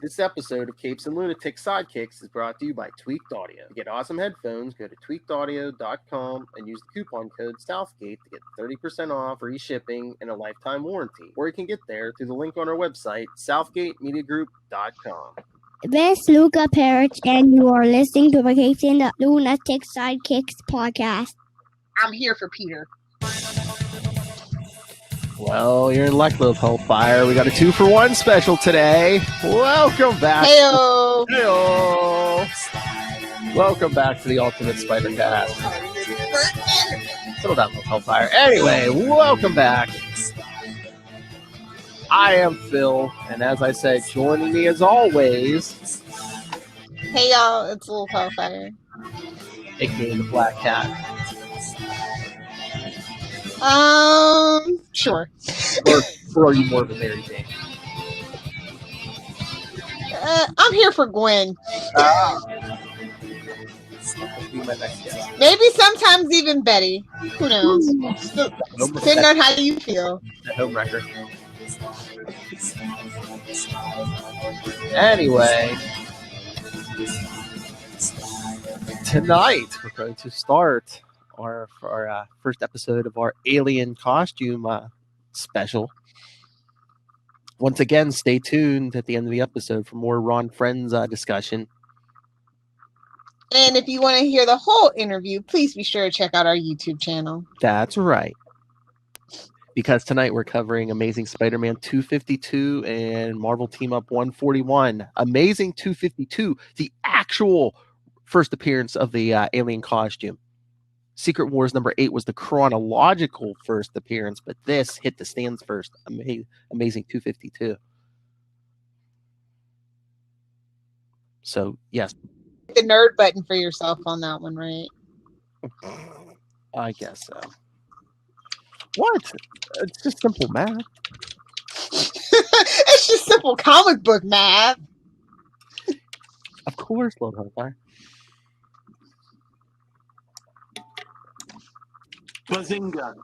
This episode of Capes and Lunatics Sidekicks is brought to you by Tweaked Audio. To get awesome headphones, go to tweakedaudio.com and use the coupon code Southgate to get 30% off, free shipping, and a lifetime warranty. Or you can get there through the link on our website, southgatemediagroup.com. This is Phil Perich, and you are listening to the Capes and Lunatics Sidekicks Podcast. I'm here for Peter. Well, you're in luck, Lilith Hellfire. We got a 2-for-1 special today. Welcome back. Heyo! Heyo! Welcome back to the Ultimate Spider Cast. Settle down, Lilith Hellfire. Anyway, welcome back. I am Phil, and as I said, joining me as always. Hey y'all, it's Lilith Hellfire. AKA the Black Cat. Sure. Or are you more of a Mary Jane? I'm here for Gwen. Be my next guest. Maybe sometimes even Betty. Who knows? Depending on how you feel. The home record. Anyway, tonight we're going to start our first episode of our alien costume special. Once again, stay tuned at the end of the episode for more Ron Friends discussion. And if you want to hear the whole interview, please be sure to check out our YouTube channel. That's right. Because tonight we're covering Amazing Spider-Man 252 and Marvel Team Up 141. Amazing 252, the actual first appearance of the alien costume. Secret Wars number 8 was the chronological first appearance, but this hit the stands first. Amazing 252. So, yes. The nerd button for yourself on that one, right? I guess so. What? It's just simple math. It's just simple comic book math. Of course, Lord Hellfire. Bazinga.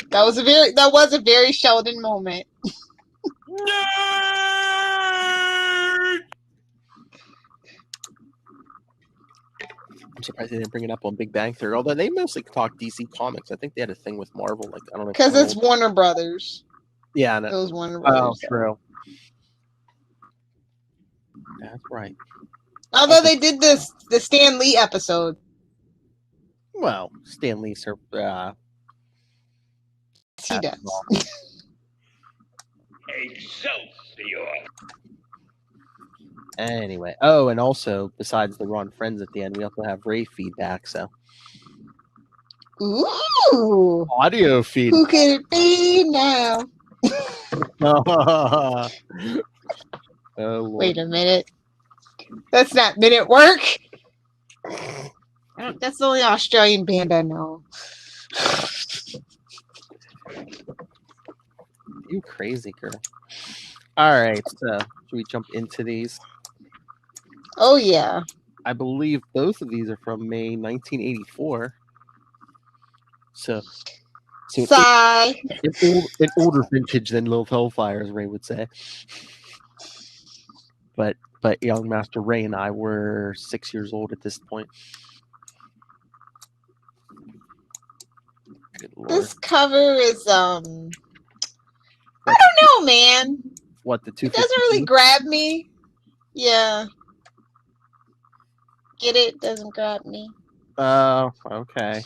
That was a very Sheldon moment. Nerd! I'm surprised they didn't bring it up on Big Bang Theory, although they mostly talk DC Comics. I think they had a thing with Marvel. Like, I don't know. Because it's Warner Brothers. Yeah, It was Warner oh, Brothers. true. That's right. Although they did the Stan Lee episode. Well, Stan Lee's her. He does. Excelsior! Anyway, oh, and also besides the Ron Friends at the end, we also have Ray feedback. So Ooh! audio feed. Who can it be now? Oh, Lord. Wait a minute. That's not minute work. That's the only Australian band I know. You crazy girl. All right, so should we jump into these? Oh yeah. I believe both of these are from May 1984. So Sigh. an older vintage than Lilith Hellfire, as Ray would say. But young Master Ray and I were 6 years old at this point. Good Lord. This cover is I don't know, man. What, the two? It doesn't really grab me. Yeah. Get it? Doesn't grab me. Oh, okay.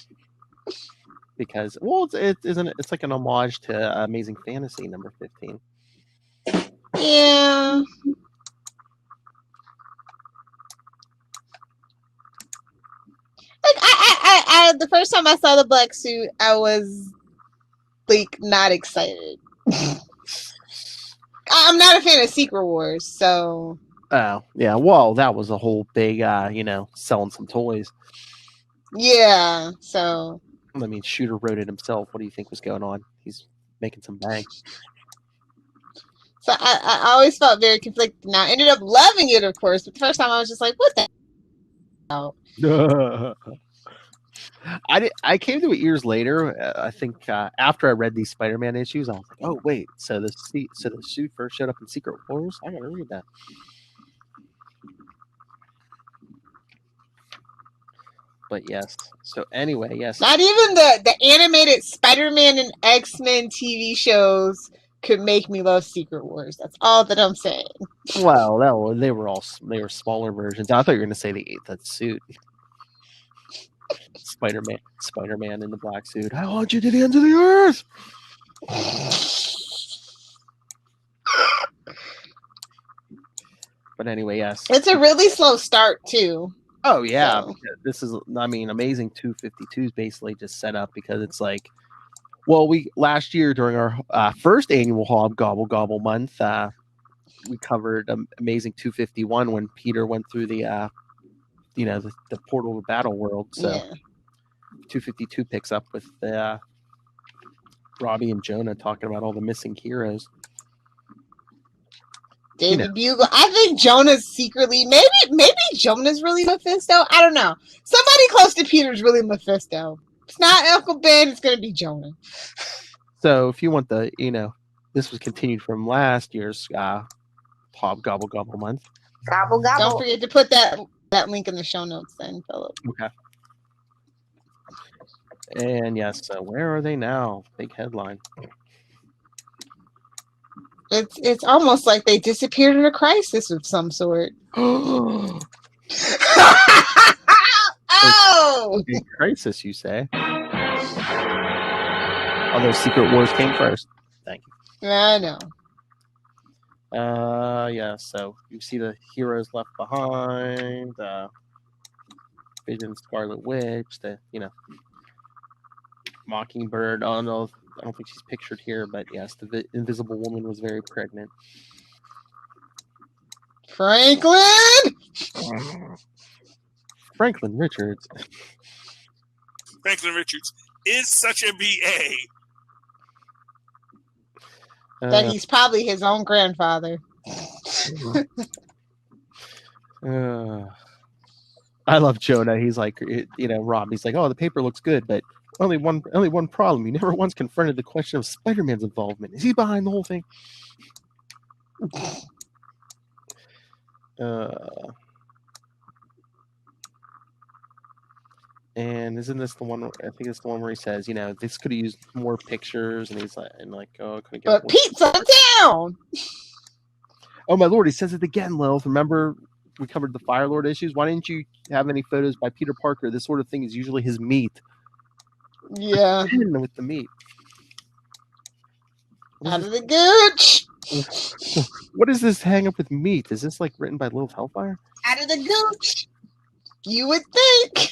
Because it's like an homage to Amazing Fantasy number 15. Yeah. Like I the first time I saw the black suit, I was like not excited. I'm not a fan of Secret Wars, so. Oh, yeah. Well, that was a whole big, selling some toys. Yeah, so. I mean, Shooter wrote it himself. What do you think was going on? He's making some bank. So I always felt very conflicted. Now, I ended up loving it, of course, but the first time I was just like, what the hell? I came to it years later. I think after I read these Spider-Man issues, I was like, "Oh wait, so the suit first showed up in Secret Wars? I gotta read that." But yes. So anyway, yes. Not even the animated Spider-Man and X-Men TV shows could make me love Secret Wars. That's all that I'm saying. Well, they were smaller versions. I thought you were going to say that suit. Spider-Man in the black suit. I want you to the ends of the earth. But anyway, yes. It's a really slow start too. Oh yeah, So. this is. I mean, Amazing 252 is basically just set up because it's like, well, we last year during our first annual Hobgobble Gobble month, we covered Amazing 251 when Peter went through the portal to Battle World. So Yeah. 252 picks up with Robbie and Jonah talking about all the missing heroes. David Bugle. I think Jonah's secretly maybe Jonah's really Mephisto. I don't know. Somebody close to Peter's really Mephisto. It's not Uncle Ben. It's gonna be Jonah. So if you want this was continued from last year's Hobgobble Gobble month. Gobble Don't gobble. forget to put that link in the show notes, then, Philip. Okay. And yes, so where are they now? Big headline. It's almost like they disappeared in a crisis of some sort. Oh! Big crisis, you say? Although Secret Wars came first. Thank you. I know. Yeah, so you see the heroes left behind, Vision, Scarlet Witch, Mockingbird. I don't think she's pictured here, but yes, the Invisible Woman was very pregnant. Franklin Richards. Franklin Richards is such a BA. that he's probably his own grandfather. I love Jonah. He's like, Rob. He's like, oh, the paper looks good, but only one problem. You never once confronted the question of Spider-Man's involvement. Is he behind the whole thing? And isn't this the one? I think it's the one where he says, this could have used more pictures, and he's like, oh, couldn't get. But pizza down. Oh my lord, he says it again, Lilith. Remember we covered the Fire Lord issues? Why didn't you have any photos by Peter Parker? This sort of thing is usually his meat. Yeah. With the meat. Out of the gooch. What is this hang up with meat? Is this like written by Lilith Hellfire? Out of the gooch. You would think.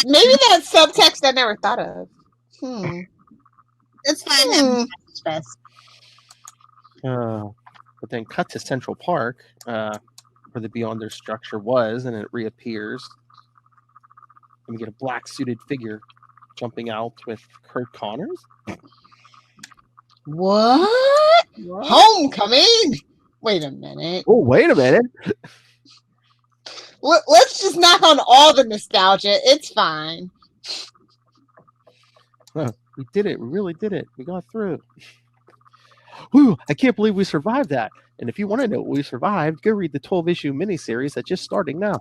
Maybe that's subtext I never thought of. It's fine. But then cut to Central Park, where the Beyonder structure was, and it reappears. And we get a black suited figure jumping out with Kurt Connors. What? Homecoming? Wait a minute. Oh, wait a minute. Let's just knock on all the nostalgia. It's fine. We did it. We really did it. We got through. Whew, I can't believe we survived that. And if you want to know what we survived, go read the 12-issue miniseries that's just starting now.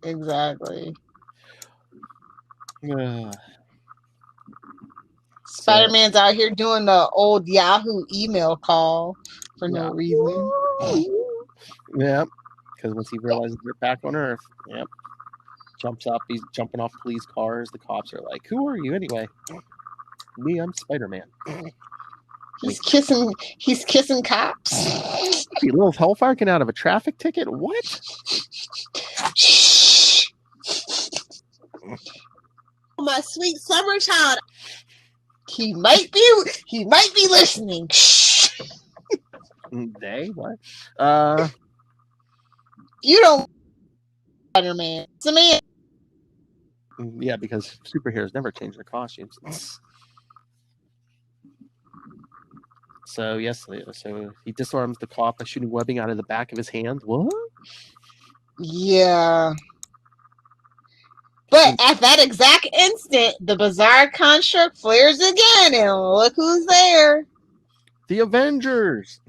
Exactly. Spider-Man's out here doing the old Yahoo email call for no reason. Yeah, because once he realizes they're back on Earth, jumps up. He's jumping off police cars. The cops are like, "Who are you anyway?" Me, I'm Spider-Man. He's kissing cops. Lilith Hellfire getting out of a traffic ticket? What? Shh. My sweet summer child. He might be listening. Shh. They what? You don't Spider-Man. It's a man. Yeah, because superheroes never change their costumes. So yes, so he disarms the cop by shooting webbing out of the back of his hand. What? Yeah. But at that exact instant, the bizarre construct flares again, and look who's there. The Avengers.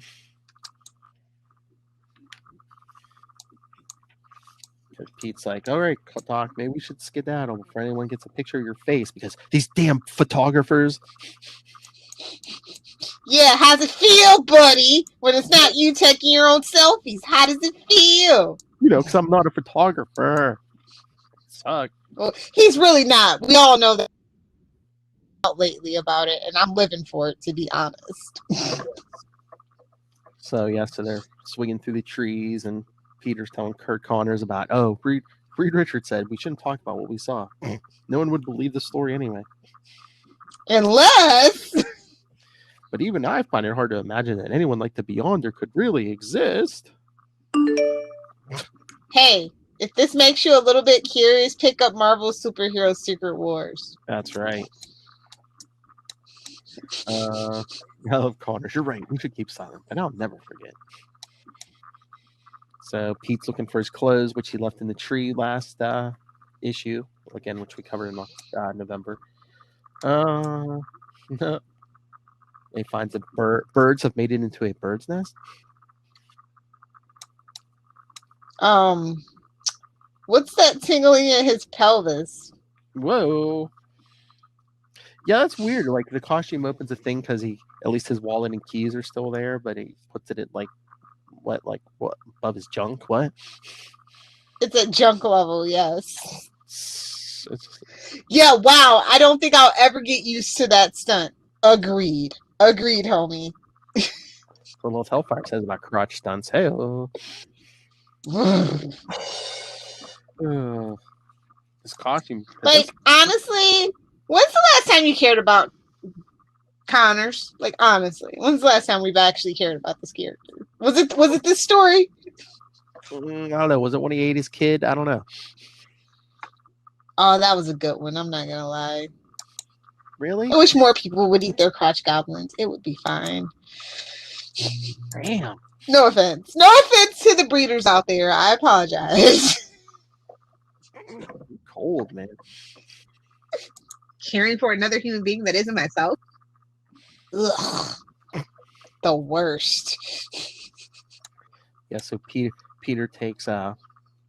Pete's like, all right, Doc, maybe we should skedaddle before anyone gets a picture of your face because these damn photographers. Yeah, how's it feel, buddy? When it's not you taking your own selfies, how does it feel? You know, because I'm not a photographer. Suck. Well, he's really not. We all know that lately about it, and I'm living for it, to be honest. So they're swinging through the trees, and Peter's telling Kurt Connors about, Reed Richards said we shouldn't talk about what we saw. No one would believe the story anyway. Unless... But even I find it hard to imagine that anyone like the Beyonder could really exist. Hey, if this makes you a little bit curious, pick up Marvel's Superhero Secret Wars. That's right. I love Connors. You're right. We should keep silent, but I'll never forget. So Pete's looking for his clothes, which he left in the tree last issue, again, which we covered in November. He finds that birds have made it into a bird's nest. What's that tingling in his pelvis? Whoa. Yeah, that's weird. Like the costume opens a thing because at least his wallet and keys are still there, but he puts it at what above his junk? What? It's at junk level, yes. Yeah, wow. I don't think I'll ever get used to that stunt. Agreed, homie. What Lilith Hellfire says about crotch stunts. Hey, this costume. Like, honestly, when's the last time you cared about Connors? Like, honestly, when's the last time we've actually cared about this character? Was it this story? I don't know. Was it when he ate his kid? I don't know. Oh, that was a good one. I'm not gonna lie. Really? I wish more people would eat their crotch goblins. It would be fine. Damn. No offense. No offense to the breeders out there. I apologize. Cold, man. Caring for another human being that isn't myself? Ugh. The worst. Yeah, so Peter takes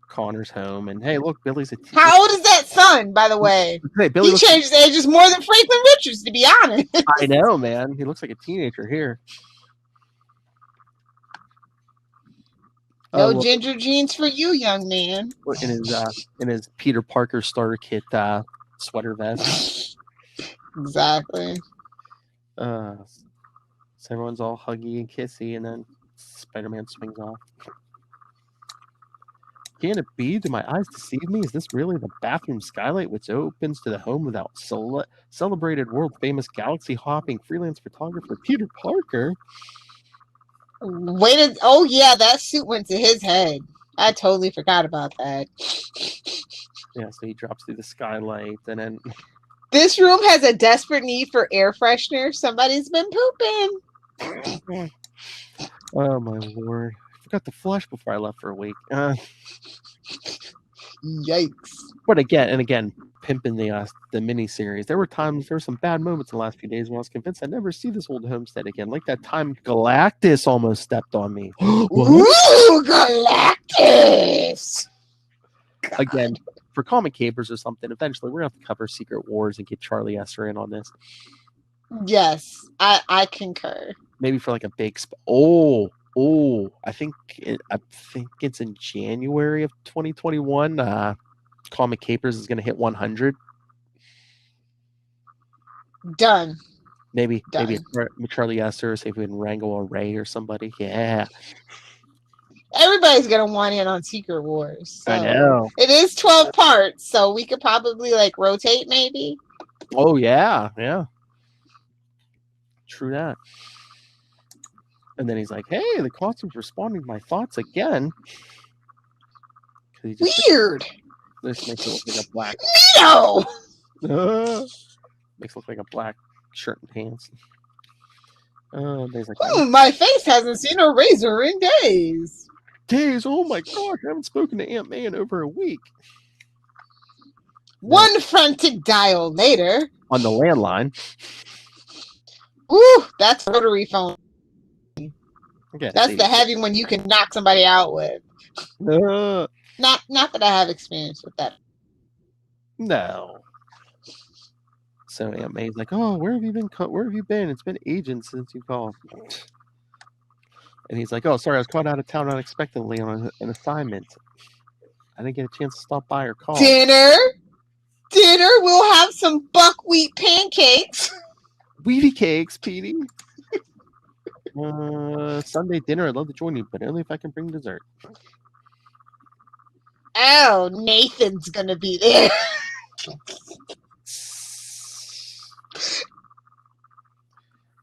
Connors home, and hey, look, Billy's a teenager. How old is that son, by the way? Hey, Billy He changed his ages more than Franklin Richards, to be honest. I know, man. He looks like a teenager here. No ginger jeans for you, young man. In his Peter Parker starter kit sweater vest. Exactly. So everyone's all huggy and kissy, and then Spider-Man swings off. Can it be? Do my eyes deceive me? Is this really the bathroom skylight which opens to the home of that celebrated world-famous galaxy-hopping freelance photographer Peter Parker? Oh yeah, that suit went to his head. I totally forgot about that. Yeah, so he drops through the skylight, and then... This room has a desperate need for air freshener. Somebody's been pooping. Oh, my Lord. I forgot to flush before I left for a week. Yikes. But again, pimping the miniseries. There were some bad moments in the last few days when I was convinced I'd never see this old homestead again. Like that time Galactus almost stepped on me. Ooh, Galactus! Again, for comic capers or something, eventually we're going to have to cover Secret Wars and get Charlie Esser in on this. Yes, I concur. Maybe for like a big... I think it's in January of 2021. Comic Capers is going to hit 100. Done. Maybe Charlie Esser, see if we can wrangle a Ray or somebody. Yeah. Everybody's going to want in on Secret Wars. So. I know. It is 12 parts, so we could probably rotate maybe. Oh, yeah. Yeah. True that. And then he's like, hey, the costume's responding to my thoughts again. Weird. This makes it look like a black. No! Makes it look like a black shirt and pants. He's like, my face hasn't seen a razor in days. Days? Oh my gosh, I haven't spoken to Aunt May in over a week. One frantic dial later. On the landline. Ooh, that's a rotary phone. Okay, That's the heavy one you can knock somebody out with. Not that I have experience with that. No. So Aunt May's like, "Oh, where have you been? Where have you been? It's been ages since you called." And he's like, "Oh, sorry, I was called out of town unexpectedly on an assignment. I didn't get a chance to stop by or call." Dinner. We'll have some buckwheat pancakes. Wheatie cakes, Petey. Sunday dinner. I'd love to join you, but only if I can bring dessert. Oh, Nathan's gonna be there.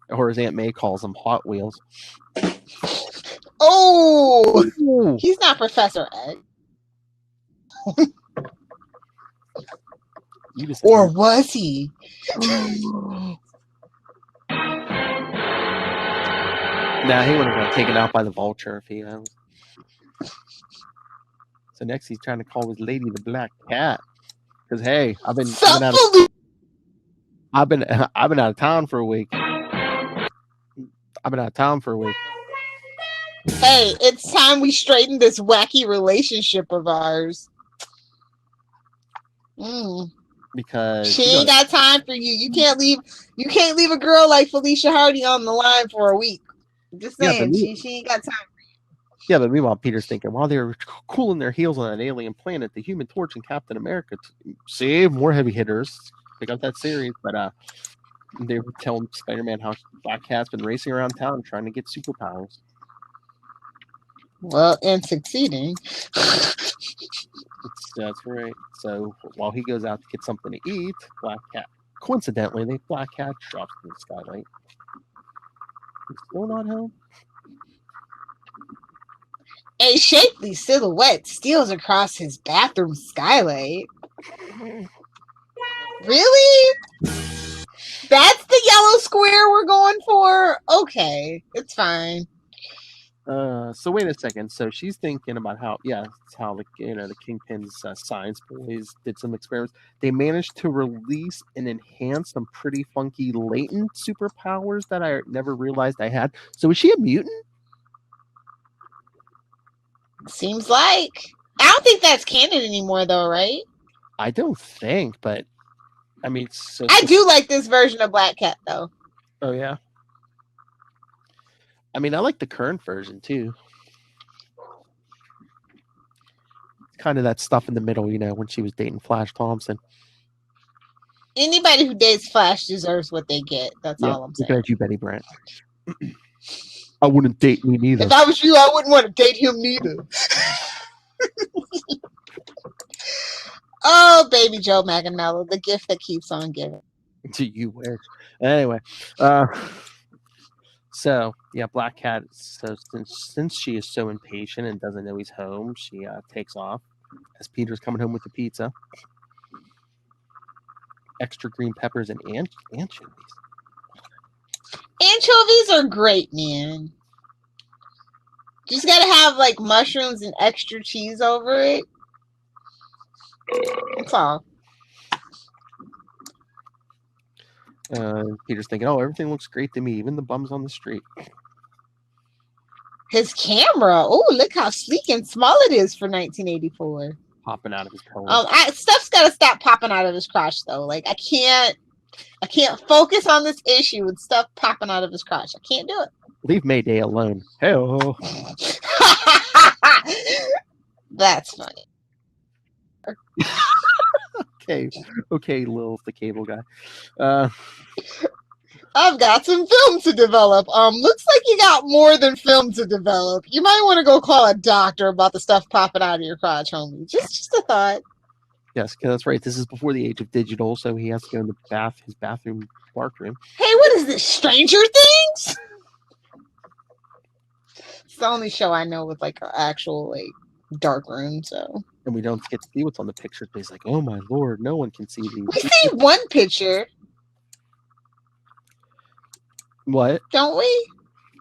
Or as Aunt May calls them, Hot Wheels. Oh, Ooh. he's not Professor Egg. Or was he? Nah, he wouldn't have got taken out by the vulture if he was. So next he's trying to call his lady the Black Cat. Because hey, I've been out of town for a week. Hey, it's time we straighten this wacky relationship of ours. Because she ain't got time for you. You can't leave a girl like Felicia Hardy on the line for a week. Just saying, she ain't got time. Yeah, but meanwhile, Peter's thinking, while they were cooling their heels on an alien planet, the Human Torch and Captain America, see, more heavy hitters, pick up that series, but they were telling Spider-Man how Black Cat's been racing around town trying to get superpowers. Well, and succeeding. That's right. So while he goes out to get something to eat, Black Cat, coincidentally, Black Cat drops in the skylight. He's still not home. A shapely silhouette steals across his bathroom skylight. Really? That's the yellow square we're going for? Okay, it's fine. So wait a second. So she's thinking about how the Kingpin's science boys did some experiments. They managed to release and enhance some pretty funky latent superpowers that I never realized I had. So is she a mutant? Seems like. I don't think that's canon anymore, though, right? I don't think, but I mean, I do like this version of Black Cat, though. Oh yeah. I mean, I like the current version too. Kind of that stuff in the middle, when she was dating Flash Thompson. Anybody who dates Flash deserves what they get. That's all I'm saying. Looking at you, Betty Brant. I wouldn't date me neither. If I was you, I wouldn't want to date him neither. Oh, baby Joe Manganiello, the gift that keeps on giving. You wish. Anyway, so yeah, Black Cat. So since she is so impatient and doesn't know he's home, she takes off as Peter's coming home with the pizza, extra green peppers and anchovies. Anchovies are great, man. Just gotta have like mushrooms and extra cheese over it. That's all. Peter's thinking, oh, everything looks great to me, even the bums on the street. His camera. Oh, look how sleek and small it is for 1984. Popping out of his pelvis. Stuff's gotta stop popping out of his crotch though. Like I can't focus on this issue with stuff popping out of his crotch. I can't do it. Leave Mayday alone. Hey-oh. That's funny. Okay, Lilith the cable guy. I've got some film to develop. Looks like you got more than film to develop. You might want to go call a doctor about the stuff popping out of your crotch, homie. Just a thought. Yes, that's right. This is before the age of digital, so he has to go in his bathroom workroom. Hey, what is this? Stranger Things? It's the only show I know with like an actual dark room, so. And we don't get to see what's on the picture. But he's like, oh my lord, no one can see these. We see one picture. What? Don't we?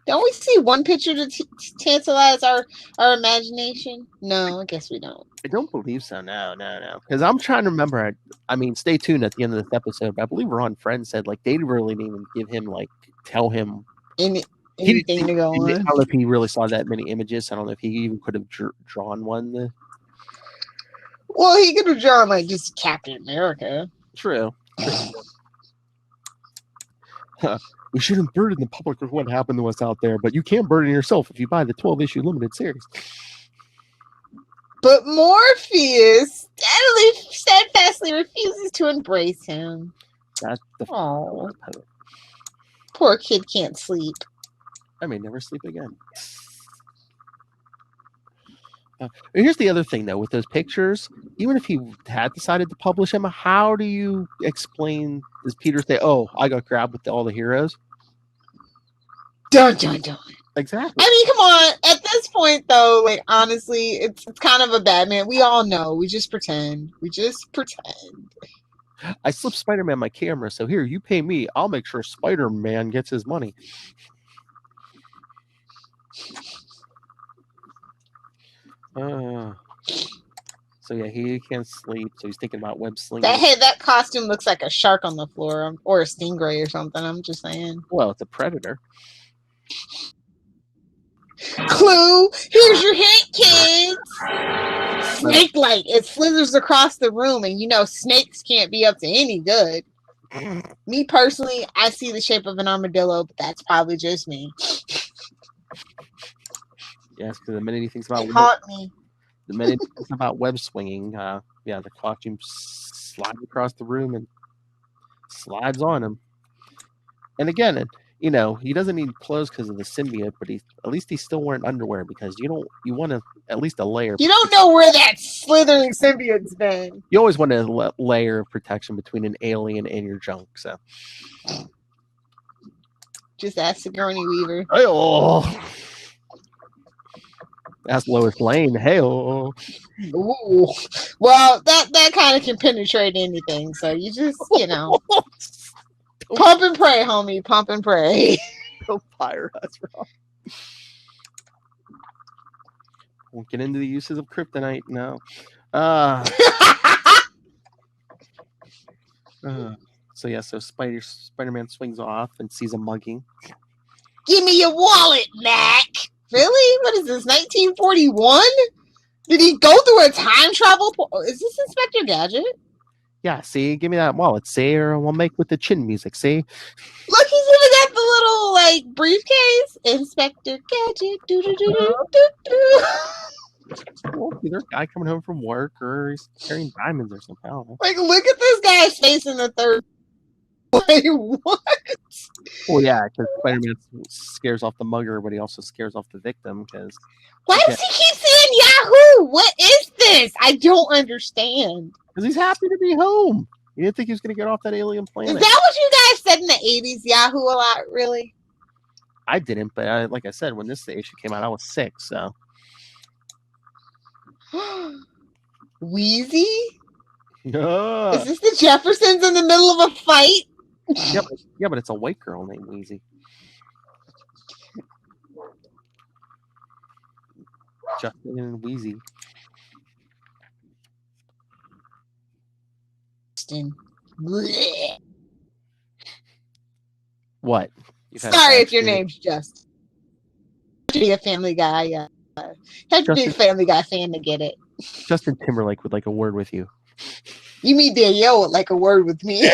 Don't we see one picture to tantalize our imagination? No, I guess we don't. I don't believe so. No. Because I'm trying to remember. I mean, stay tuned at the end of this episode. But I believe Ron Friend said like they really didn't even give him tell him Anything to go on. I don't know if he really saw that many images. I don't know if he even could have drawn one. Well, he could have drawn just Captain America. True. We shouldn't burden the public with what happened to us out there, but you can burden yourself if you buy the 12-issue limited series. But Morpheus steadfastly refuses to embrace him. That's the poor kid can't sleep. I may never sleep again. Here's the other thing, though, with those pictures, even if he had decided to publish them, how do you explain, does Peter say, oh, I got grabbed with all the heroes? Dun, dun, dun. Exactly. I mean, come on. At this point, though, honestly, it's kind of a Batman. We all know. We just pretend. I slipped Spider-Man my camera, so here, you pay me. I'll make sure Spider-Man gets his money. So yeah, he can't sleep, so he's thinking about web slinging. That costume looks like a shark on the floor, or a stingray or something. I'm just saying. Well, it's a predator. Clue, here's your hint, kids. Snake light. It slithers across the room, and snakes can't be up to any good. Me personally, I see the shape of an armadillo, but that's probably just me. Yes, because the minute he thinks about web swinging, the costume slides across the room and slides on him. And again, he doesn't need clothes because of the symbiote, but at least he's still wearing underwear because you want at least a layer. You don't know where that slithering symbiote's been. You always want a layer of protection between an alien and your junk. So, just ask Sigourney Weaver. Hey-oh. That's Lois Lane. Hey-oh. Ooh. Well, that kind of can penetrate anything. So you just, pump and pray, homie. Pump and pray. Don't fire us, bro. Won't get into the uses of kryptonite now. So Spider-Man swings off and sees a mugging. Give me your wallet, Mac. Really? What is this, 1941? Did he go through a time travel? Is this Inspector Gadget? Yeah, see? Give me that wallet, see? Or we'll make with the chin music, see? Look, he's even got the little, briefcase. Inspector Gadget. Do-do-do-do-do-do. Well, either a guy coming home from work or he's carrying diamonds or something. I don't know. Look at this guy's face in the third. Wait, what? Well, yeah, because Spider-Man scares off the mugger, but he also scares off the victim. Why does he keep saying Yahoo? What is this? I don't understand. Because he's happy to be home. He didn't think he was going to get off that alien planet. Is that what you guys said in the 80s? Yahoo a lot, really? I didn't, but like I said, when this issue came out, I was 6, so. Wheezy? Yeah. Is this the Jeffersons in the middle of a fight? Yeah, but it's a white girl named Wheezy. Justin and Wheezy. What? Sorry if your name's Justin. Be a Family Guy. Yeah, have to be a Family Guy fan to get it. Justin Timberlake would like a word with you. You mean Danielle would like a word with me?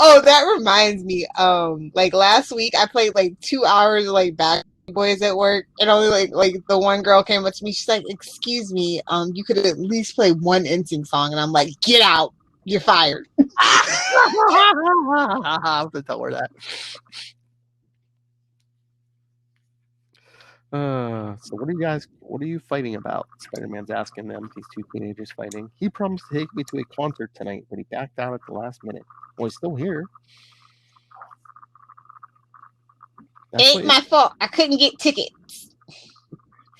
Oh, that reminds me. Last week I played 2 hours of Backstreet Boys at work, and only the one girl came up to me. She's like, "Excuse me, you could at least play one NSYNC song," and I'm like, "Get out! You're fired." I have to tell her that. So what are you fighting about? Spider-Man's asking them, these two teenagers fighting. He promised to take me to a concert tonight, but he backed out at the last minute. Well, he's still here. Ain't my fault. I couldn't get tickets.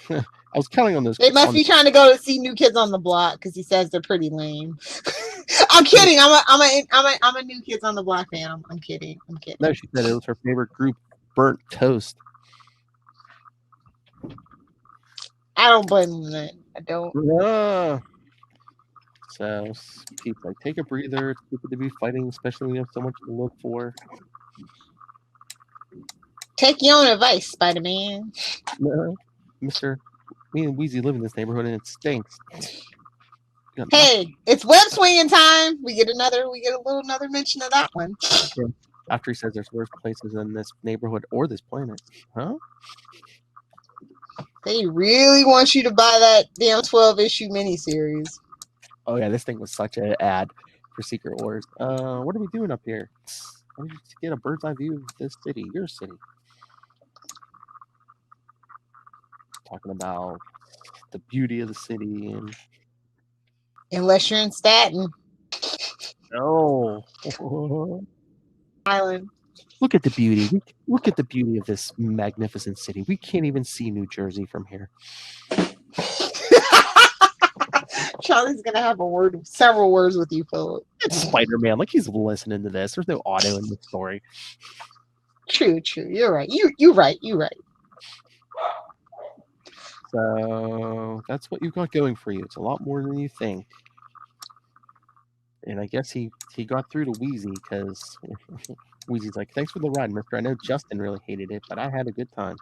I was counting on those. They must be trying to go to see New Kids on the Block because he says they're pretty lame. I'm kidding. I'm a New Kids on the Block fan. I'm kidding. I'm kidding. No, she said it was her favorite group, Burnt Toast. I don't blame them. Then. I don't. So Pete's like, take a breather. It's stupid to be fighting, especially when you have so much to look for. Take your own advice, Spider-Man. No, Mister, me and Wheezy live in this neighborhood and it stinks. Hey, it's web swinging time. We get another mention of that one. After he says there's worse places in this neighborhood or this planet. Huh? They really want you to buy that damn 12-issue miniseries. Oh yeah, this thing was such an ad for Secret Wars. What are we doing up here? I need to get a bird's eye view of this city, your city. Talking about the beauty of the city and Unless you're in Staten oh, Island. look at the beauty. Look at the beauty of this magnificent city. We can't even see New Jersey from here. Charlie's gonna have several words with you, Philip. It's Spider-Man. Like he's listening to this. There's no audio in the story. True. You're right. You're right. So that's what you've got going for you. It's a lot more than you think. And I guess he got through to Wheezy because Wheezy's like, thanks for the ride, mister. I know Justin really hated it, but I had a good time.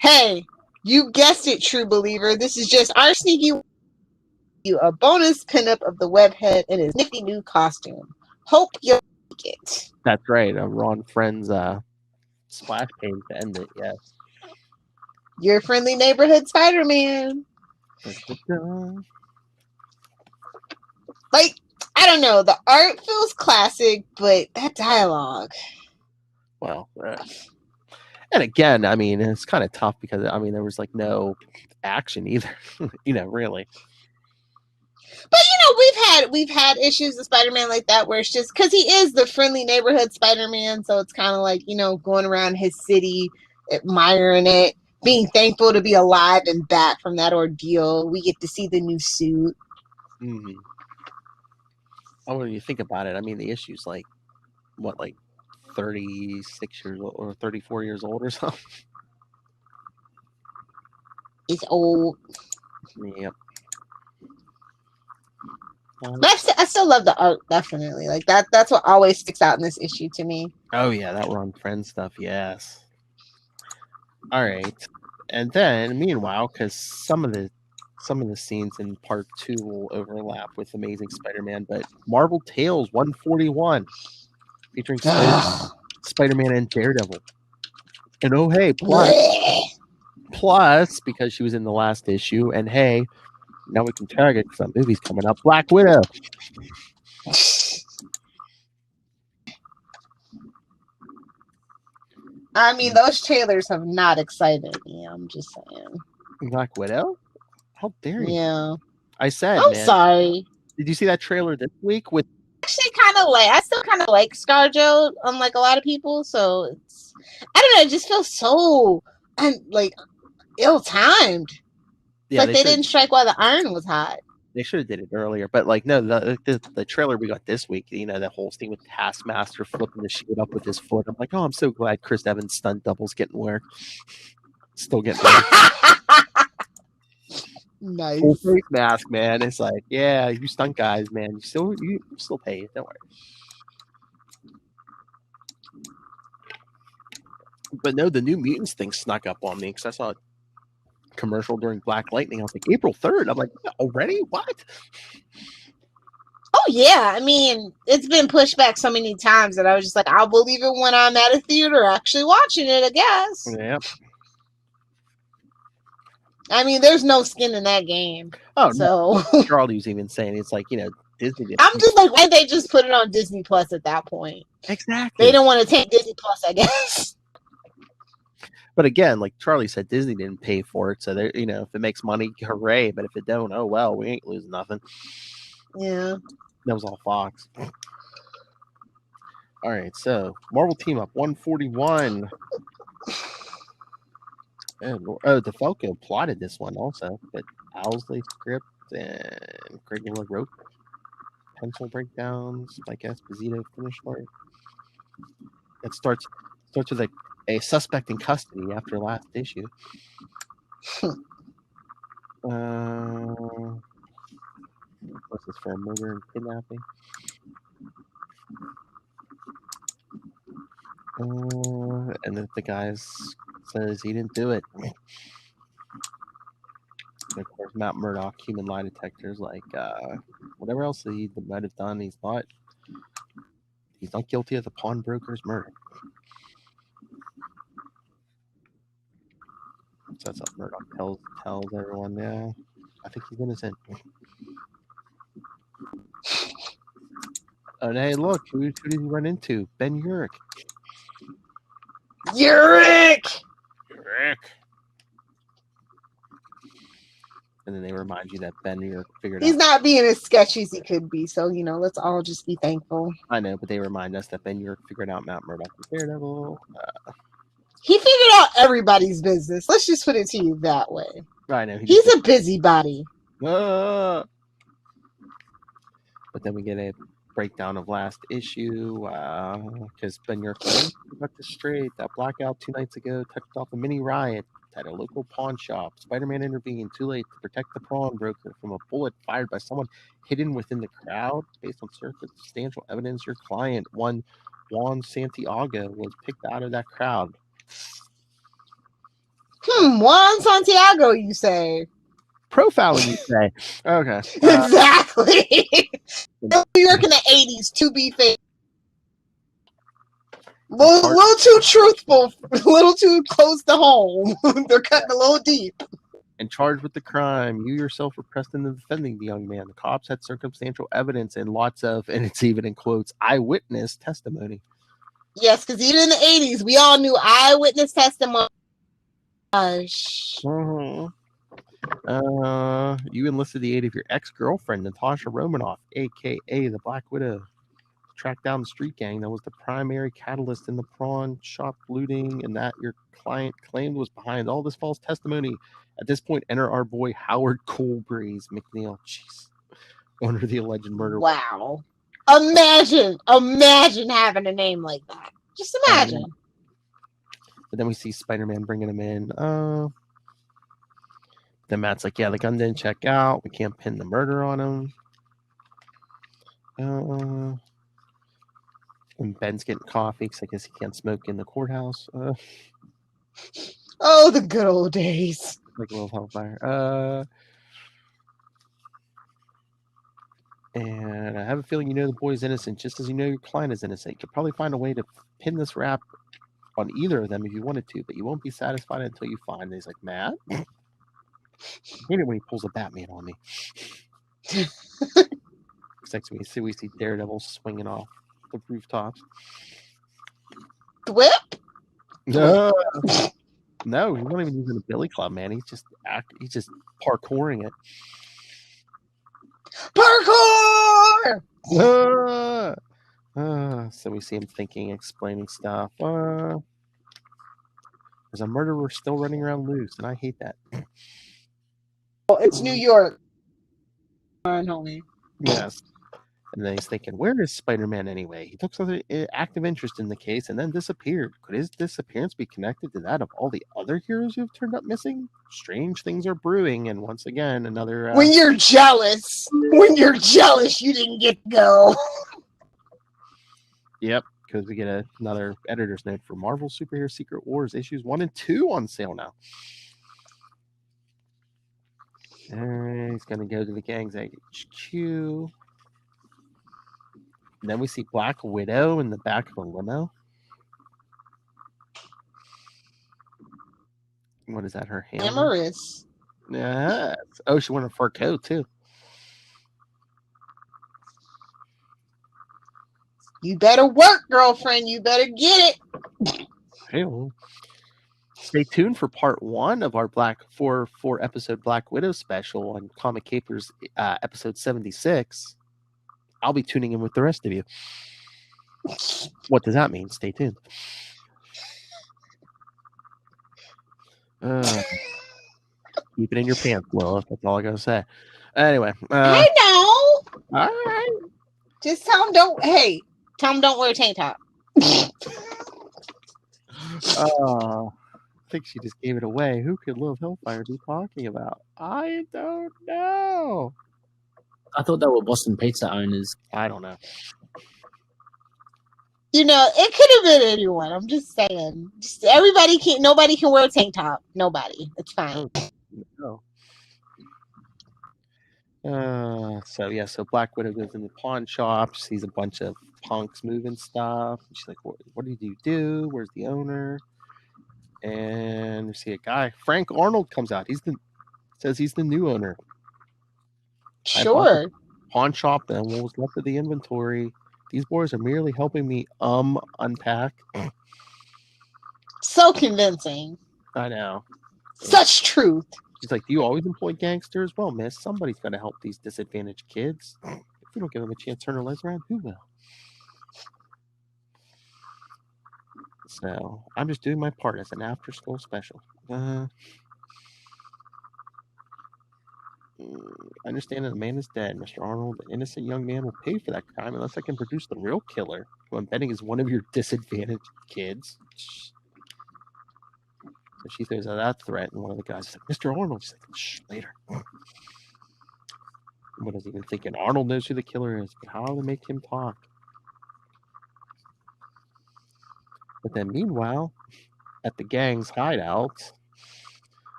Hey, you guessed it, true believer. This is just our sneaky a bonus pinup of the webhead in his nifty new costume. Hope you like it. That's right. Ron Friend's splash page to end it, yes. Your friendly neighborhood Spider-Man. Like, I don't know. The art feels classic, but that dialogue. Well, and again, I mean, it's kind of tough because, I mean, there was like no action either, really. But we've had issues with Spider-Man like that where it's just because he is the friendly neighborhood Spider-Man, so it's kind of like going around his city, admiring it, being thankful to be alive and back from that ordeal. We get to see the new suit. Mm-hmm. Oh, when you think about it, I mean, the issue's like 36 years old or 34 years old or something. It's old. Yep. But I still love the art, definitely. Like that's what always sticks out in this issue to me. Oh yeah, that Ron Friend stuff, yes. All right, and then meanwhile, because some of the scenes in part 2 will overlap with Amazing Spider-Man, but Marvel Tales 141 featuring Spider-Man and Daredevil, and oh hey, plus because she was in the last issue, and hey. Now we can tag it because that movie's coming up. Black Widow. I mean, those trailers have not excited me. I'm just saying. Black Widow? How dare you? Yeah. I said, I'm man. sorry. Did you see that trailer this week with? Actually, I still kind of like ScarJo, unlike a lot of people. So it's, I don't know. It just feels so, ill-timed. Yeah, they didn't strike while the iron was hot. They should have did it earlier, but no, the trailer we got this week, that whole scene with Taskmaster flipping the shield up with his foot. I'm like, oh, I'm so glad Chris Evans' stunt double's getting work. Still getting work. Nice. Full face mask, man. It's like, yeah, you stunt guys, man. You still pay. Don't worry. But no, the New Mutants thing snuck up on me because I saw commercial during Black Lightning. I was like, April 3rd. I'm like, already? What? Oh yeah, I mean, it's been pushed back so many times that I was just like, I'll believe it when I'm at a theater actually watching it, I guess. Yeah. I mean, there's no skin in that game. Oh, so no. Charlie was even saying it's like, Disney did. I'm just like, why did they just put it on Disney Plus at that point? Exactly. They didn't want to take Disney Plus, I guess. But again, like Charlie said, Disney didn't pay for it, so they, if it makes money, hooray! But if it don't, oh well, we ain't losing nothing. Yeah, that was all Fox. All right, so Marvel Team Up 141. Oh, DeFalco plotted this one also, but Owsley script and Greg Miller wrote. pencil breakdowns, like Esposito finished work. It starts with a suspect in custody after last issue. This is for a murder and kidnapping. And then the guy says he didn't do it. And of course, Matt Murdock, human lie detector, is like, whatever else he might have done, he's not guilty of the pawnbroker's murder. So that's what Murdock tells everyone. Yeah, I think he's innocent. And hey, look, who did he run into? Ben Urich. Urich! And then they remind you that Ben Urich figured He's out. not being as sketchy as he could be, so let's all just be thankful. I know, but they remind us that Ben Urich figured out Matt Murdock was Daredevil. He figured out everybody's business. Let's just put it to you that way. I know. He's a busybody. But then we get a breakdown of last issue because Ben Urich got this straight. That blackout 2 nights ago touched off a mini riot at a local pawn shop. Spider-Man intervened too late to protect the pawnbroker from a bullet fired by someone hidden within the crowd. Based on circumstantial evidence, your client, one Juan Santiago, was picked out of that crowd. Juan Santiago, you say? Profiling, you say? Okay. Exactly. New York in the 80s, to be fair. Little too truthful, a little too close to home. They're cutting a little deep. And charged with the crime, you yourself were pressed into defending the young man. The cops had circumstantial evidence and lots of, and it's even in quotes, eyewitness testimony. Yes, because even in the 80s, we all knew eyewitness testimony. You enlisted the aid of your ex-girlfriend, Natasha Romanoff, a.k.a. the Black Widow, to track down the street gang that was the primary catalyst in the pawn shop looting and that your client claimed was behind all this false testimony. At this point, enter our boy Howard Coolbreeze McNeil. Jeez. Owner of the alleged murder. Wow. Imagine having a name like that. Just imagine. But then we see Spider-Man bringing him in. Then Matt's like, yeah, the gun didn't check out. We can't pin the murder on him. And Ben's getting coffee because I guess he can't smoke in the courthouse. Oh, the good old days. Like Lilith Hellfire. And I have a feeling you know the boy's innocent, just as you know your client is innocent. You could probably find a way to pin this rap on either of them if you wanted to, but you won't be satisfied until you find. And he's like, Matt? I hate it when he pulls a Batman on me. Next we see Daredevil swinging off the rooftops. Whip? No, no, he's not even using a billy club, man. He's just parkouring it. Parkour! So we see him thinking, explaining stuff. There's a murderer still running around loose, and I hate that. Oh, it's New York. Homie. Yes. And then he's thinking, where is Spider-Man anyway? He took some active interest in the case and then disappeared. Could his disappearance be connected to that of all the other heroes who have turned up missing? Strange things are brewing, and once again, another... When you're jealous, you didn't get to go. Yep, because we get another editor's note for Marvel Superhero Secret Wars issues 1 and 2 on sale now. And he's going to go to the gang's HQ. And then we see Black Widow in the back of a limo. What is that, her hand? Amorous. Yes. Oh, she wore a fur coat, too. You better work, girlfriend. You better get it. Hey, well, stay tuned for part 1 of our four episode Black Widow special on Comic Capers episode 76. I'll be tuning in with the rest of you. What does that mean? Stay tuned. Keep it in your pants, Lilith. That's all I gotta say. Anyway. I know. All right. Just tell him don't wear a tank top. I think she just gave it away. Who could Lilith Hellfire be talking about? I don't know. I thought they were Boston Pizza owners. I don't know. You know, it could have been anyone. I'm just saying. Nobody can wear a tank top. Nobody. It's fine. No. So Black Widow goes in the pawn shop, sees a bunch of punks moving stuff. She's like, what did you do? Where's the owner? And we see a guy, Frank Arnold, comes out. Says he's the new owner. Sure. Pawn shop and what was left of the inventory. These boys are merely helping me unpack. So convincing. I know. Such truth. She's like, do you always employ gangsters? Well, miss, somebody's got to help these disadvantaged kids. If we don't give them a chance to turn their lives around, who will? So I'm just doing my part as an after-school special. I understand that the man is dead. Mr. Arnold, the innocent young man, will pay for that crime unless I can produce the real killer, who I'm betting is one of your disadvantaged kids. So she throws out that threat, and one of the guys is like, Mr. Arnold. She's like, shh, later. What is even thinking? Arnold knows who the killer is, but how to make him talk? But then, meanwhile, at the gang's hideout,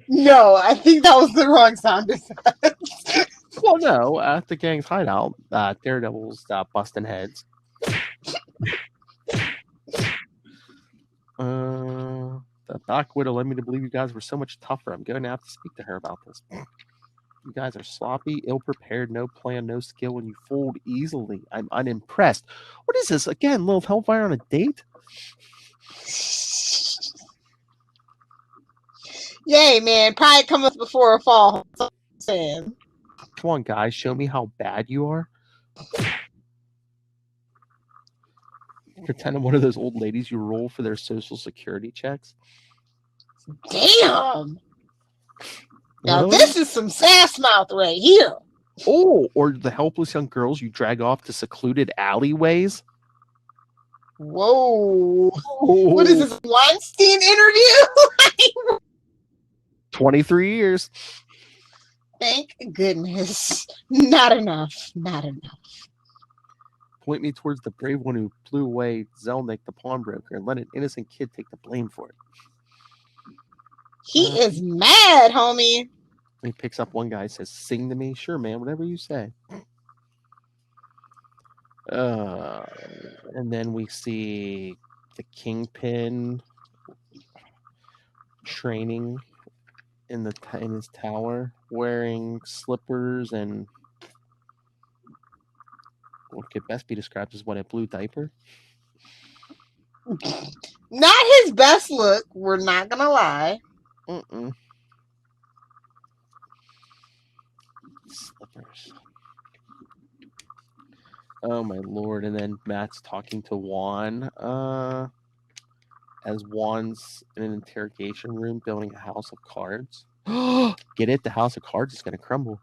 No, I think that was the wrong sound effect. well, no, at the gang's hideout, Daredevil's busting heads. The Black Widow led me to believe you guys were so much tougher. I'm going to have to speak to her about this. You guys are sloppy, ill-prepared, no plan, no skill, and you fold easily. I'm unimpressed. What is this? Again, Lilith Hellfire on a date? Yay, man. Pride cometh before a fall. That's what I'm saying. Come on, guys. Show me how bad you are. Pretend I'm one of those old ladies you roll for their social security checks. Damn. Now this is some sass mouth right here. Oh, or the helpless young girls you drag off to secluded alleyways. Whoa. What is this, Weinstein interview? 23 years. Thank goodness. Not enough. Not enough. Point me towards the brave one who blew away Zelnick, the pawnbroker, and let an innocent kid take the blame for it. He is mad, homie. He picks up one guy, says, sing to me. Sure, man, whatever you say. And then we see the Kingpin training in his tower, wearing slippers and what could best be described as a blue diaper. Not his best look. We're not gonna lie. Slippers. Oh my lord! And then Matt's talking to Juan. As Juan's in an interrogation room building a house of cards. Get it? The house of cards is going to crumble.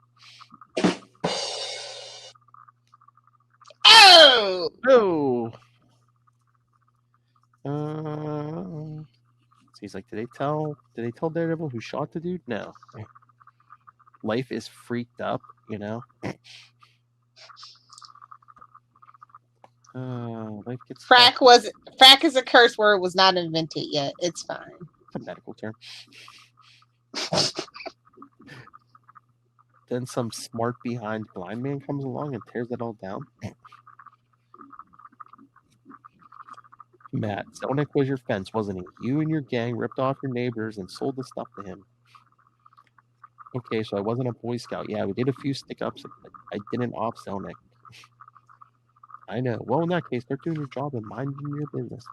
Oh! Oh! So he's like, did they tell Daredevil who shot the dude? No. Life is freaked up, you know? Life gets frack is a curse word, was not invented yet. It's fine. It's a medical term. Then some smart behind blind man comes along and tears it all down. Matt, Zelnick was your fence, wasn't he? You and your gang ripped off your neighbors and sold the stuff to him. Okay, so I wasn't a Boy Scout. Yeah, we did a few stick-ups, but I didn't off Zelnick. I know. Well, in that case, start doing your job and minding your business.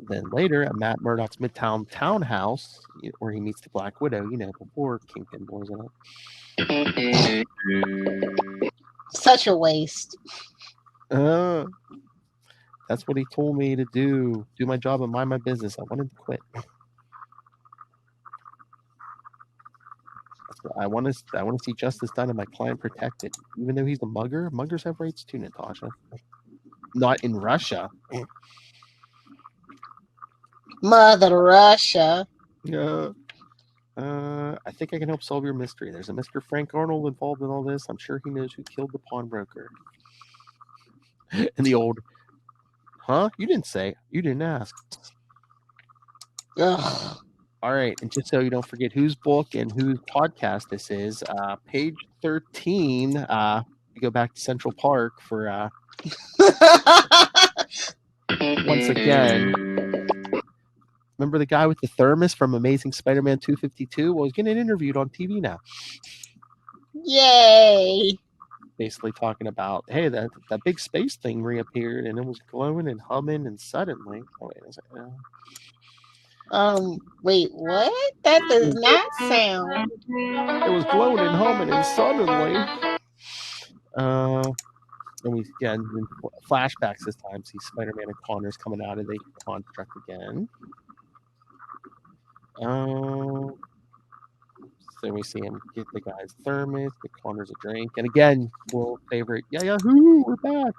Then later, at Matt Murdock's Midtown townhouse, where he meets the Black Widow, you know, before Kingpin blows it up. Such a waste. That's what he told me to do. Do my job and mind my business. I wanted to quit. I want to see justice done and my client protected. Even though he's a mugger, muggers have rights too, Natasha. Not in Russia. Mother Russia. Yeah. I think I can help solve your mystery. There's a Mr. Frank Arnold involved in all this. I'm sure he knows who killed the pawnbroker. And the old, huh? You didn't say. You didn't ask. Ugh. All right. And just so you don't forget whose book and whose podcast this is, page 13, you go back to Central Park for once again. Remember the guy with the thermos from Amazing Spider-Man 252? Well, he's getting interviewed on TV now. Yay. Basically talking about, hey, that big space thing reappeared and it was glowing and humming and suddenly. Oh, wait a second. Wait, what? That does not sound. It was glowing and humming and suddenly. And we again in flashbacks this time see Spider-Man and Connors coming out of the construct again. So we see him get the guy's thermos, get Connors a drink, and again, world favorite, yahoo, we're back.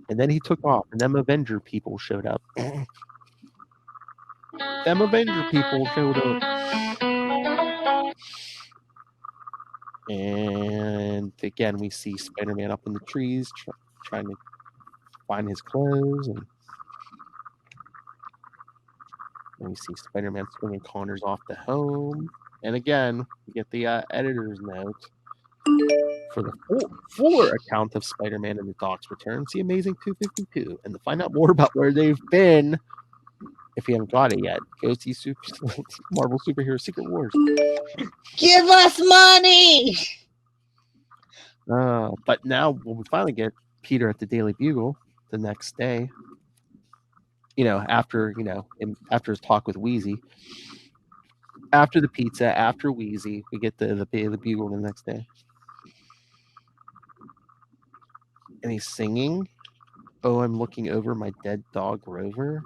And then he took off, and them Avenger people showed up. And again, we see Spider-Man up in the trees trying to find his clothes, and we see Spider-Man swinging Connors off the home. And again, we get the editor's note for the fuller account of Spider-Man and the Doc's return. See Amazing 252, and to find out more about where they've been, if you haven't got it yet, go see Marvel Superhero Secret Wars. Give us money. But now when we finally get Peter at the Daily Bugle the next day, after his talk with Wheezy, after the pizza, after Wheezy, we get the Daily Bugle the next day, and he's singing, "Oh, I'm looking over my dead dog Rover."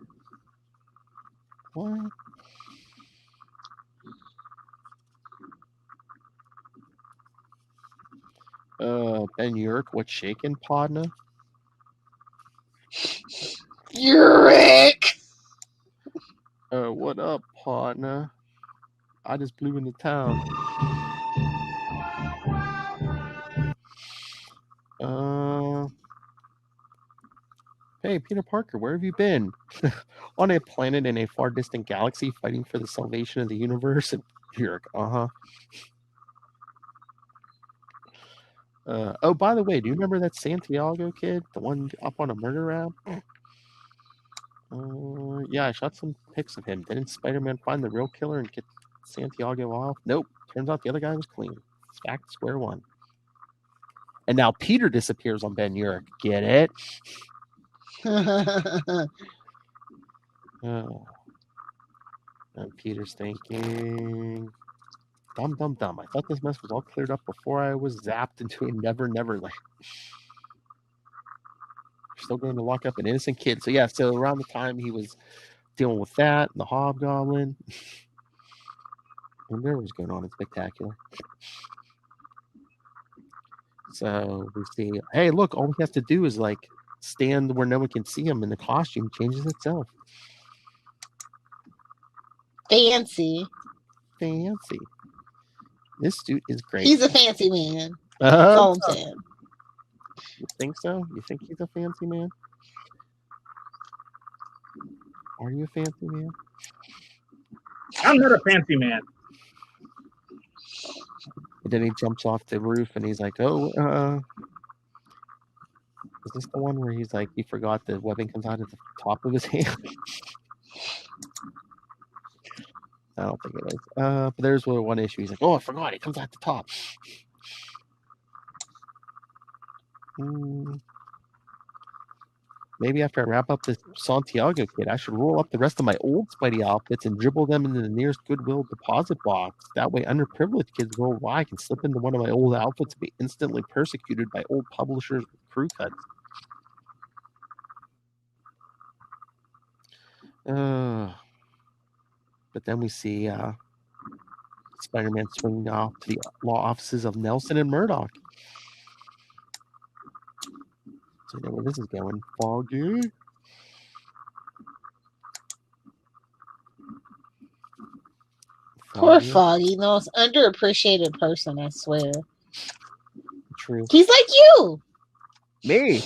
What? Ben Urich, what's shaking, Podna? Urich! What up, partner? I just blew into town. Hey, Peter Parker, where have you been? On a planet in a far distant galaxy fighting for the salvation of the universe? And Urich, oh, by the way, do you remember that Santiago kid? The one up on a murder rap? Yeah, I shot some pics of him. Didn't Spider-Man find the real killer and get Santiago off? Nope. Turns out the other guy was clean. It's back to square one. And now Peter disappears on Ben Urich. Get it? Oh. And Peter's thinking, dumb. I thought this mess was all cleared up before I was zapped into a never land. Still going to lock up an innocent kid. So so around the time he was dealing with that, and the Hobgoblin, and there was going on in Spectacular. So we see, hey, look, all he has to do is stand where no one can see him, and the costume changes itself. Fancy. This suit is great. He's a fancy man. That's all I'm saying. You think so? You think he's a fancy man? Are you a fancy man? I'm not a fancy man. And then he jumps off the roof and he's like, is this the one where he's like, he forgot the webbing comes out at the top of his hand? I don't think it is. But there's one issue. He's like, oh, I forgot. It comes out the top. Maybe after I wrap up this Santiago kid, I should roll up the rest of my old Spidey outfits and dribble them into the nearest Goodwill deposit box. That way, underprivileged kids worldwide can slip into one of my old outfits and be instantly persecuted by old publishers with crew cuts. But then we see Spider-Man swinging off to the law offices of Nelson and Murdoch. So you know where this is going. Foggy. Poor Foggy, the most underappreciated person, I swear. True. He's like you. Me.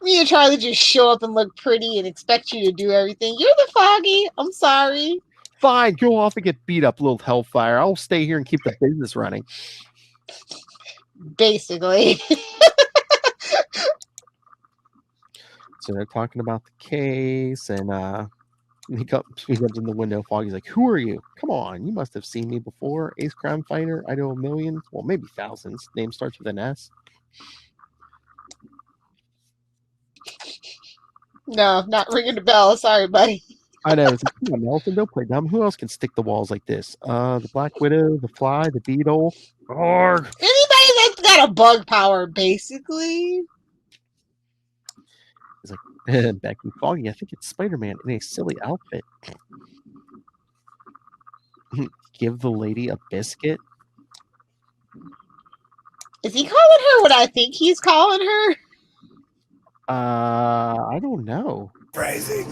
Me and Charlie just show up and look pretty and expect you to do everything. You're the Foggy. I'm sorry. Fine, go off and get beat up, Lilith Hellfire. I'll stay here and keep the business running. Basically. So they're talking about the case, and he comes in the window. Foggy's like, "Who are you? Come on, you must have seen me before. Ace crime fighter. I know millions, well, maybe thousands. Name starts with an S." No, not ringing the bell. Sorry, buddy. I know. It's like, come on, Nelson, don't play dumb. Who else can stick the walls like this? The Black Widow, the Fly, the Beetle. Arrgh. Anybody that's got a bug power, basically. He's like, Becky, Foggy, I think it's Spider-Man in a silly outfit. Give the lady a biscuit. Is he calling her what I think he's calling her? I don't know. Phrasing.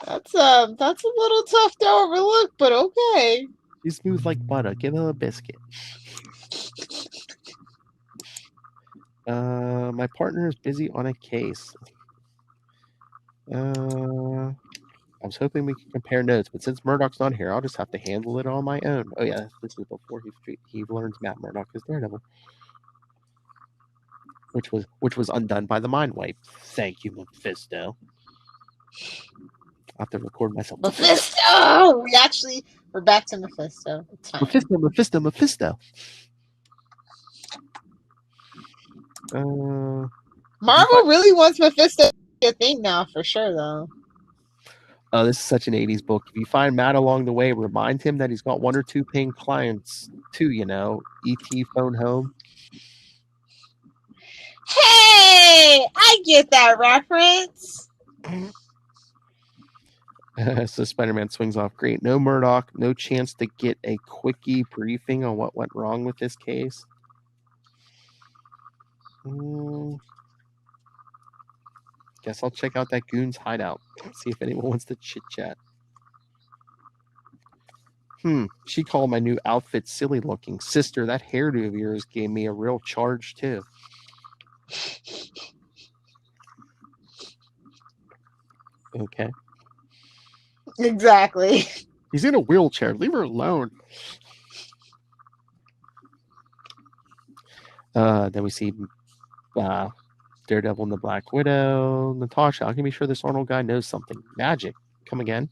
That's a little tough to overlook, but okay. She's smooth like butter. Give her a biscuit. My partner is busy on a case. I was hoping we could compare notes, but since Murdoch's not here, I'll just have to handle it on my own. Oh yeah, this is before he learns Matt Murdoch is Daredevil, which was undone by the mind wipe. Thank you, Mephisto. I have to record myself. Mephisto! We're back to Mephisto. It's fine. Mephisto. Marvel really wants Mephisto to be a thing now, for sure, though. Oh, this is such an 80s book. If you find Matt along the way, remind him that he's got 1 or 2 paying clients, too, you know. E.T. phone home. Hey! I get that reference. So Spider-Man swings off. Great. No Murdoch. No chance to get a quickie briefing on what went wrong with this case. Guess I'll check out that goon's hideout. See if anyone wants to chit-chat. She called my new outfit silly looking. Sister, that hairdo of yours gave me a real charge, too. Okay. Exactly. He's in a wheelchair. Leave her alone. Then we see Daredevil and the Black Widow. Natasha, how can we be sure this Arnold guy knows something? Magic. Come again.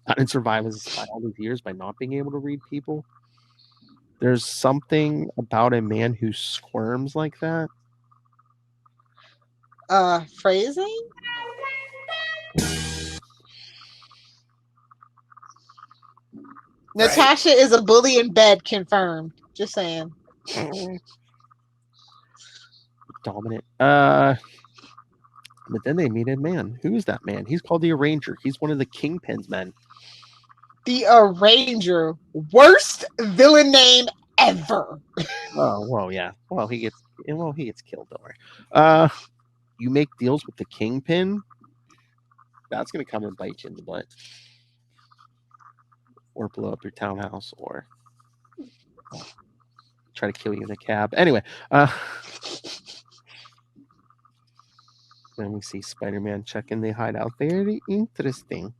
Not in survivors by all these years by not being able to read people. There's something about a man who squirms like that. Phrasing? Natasha is a bully in bed, confirmed. Just saying. Dominant. But then they meet a man. Who is that man? He's called the Arranger. He's one of the Kingpin's men. The Arranger. Worst villain name ever. Oh, well, yeah. Well, he gets killed, don't worry. You make deals with the Kingpin, that's gonna come and bite you in the butt. Or blow up your townhouse, or try to kill you in a cab. Anyway, then we see Spider-Man checking the hideout. Very interesting.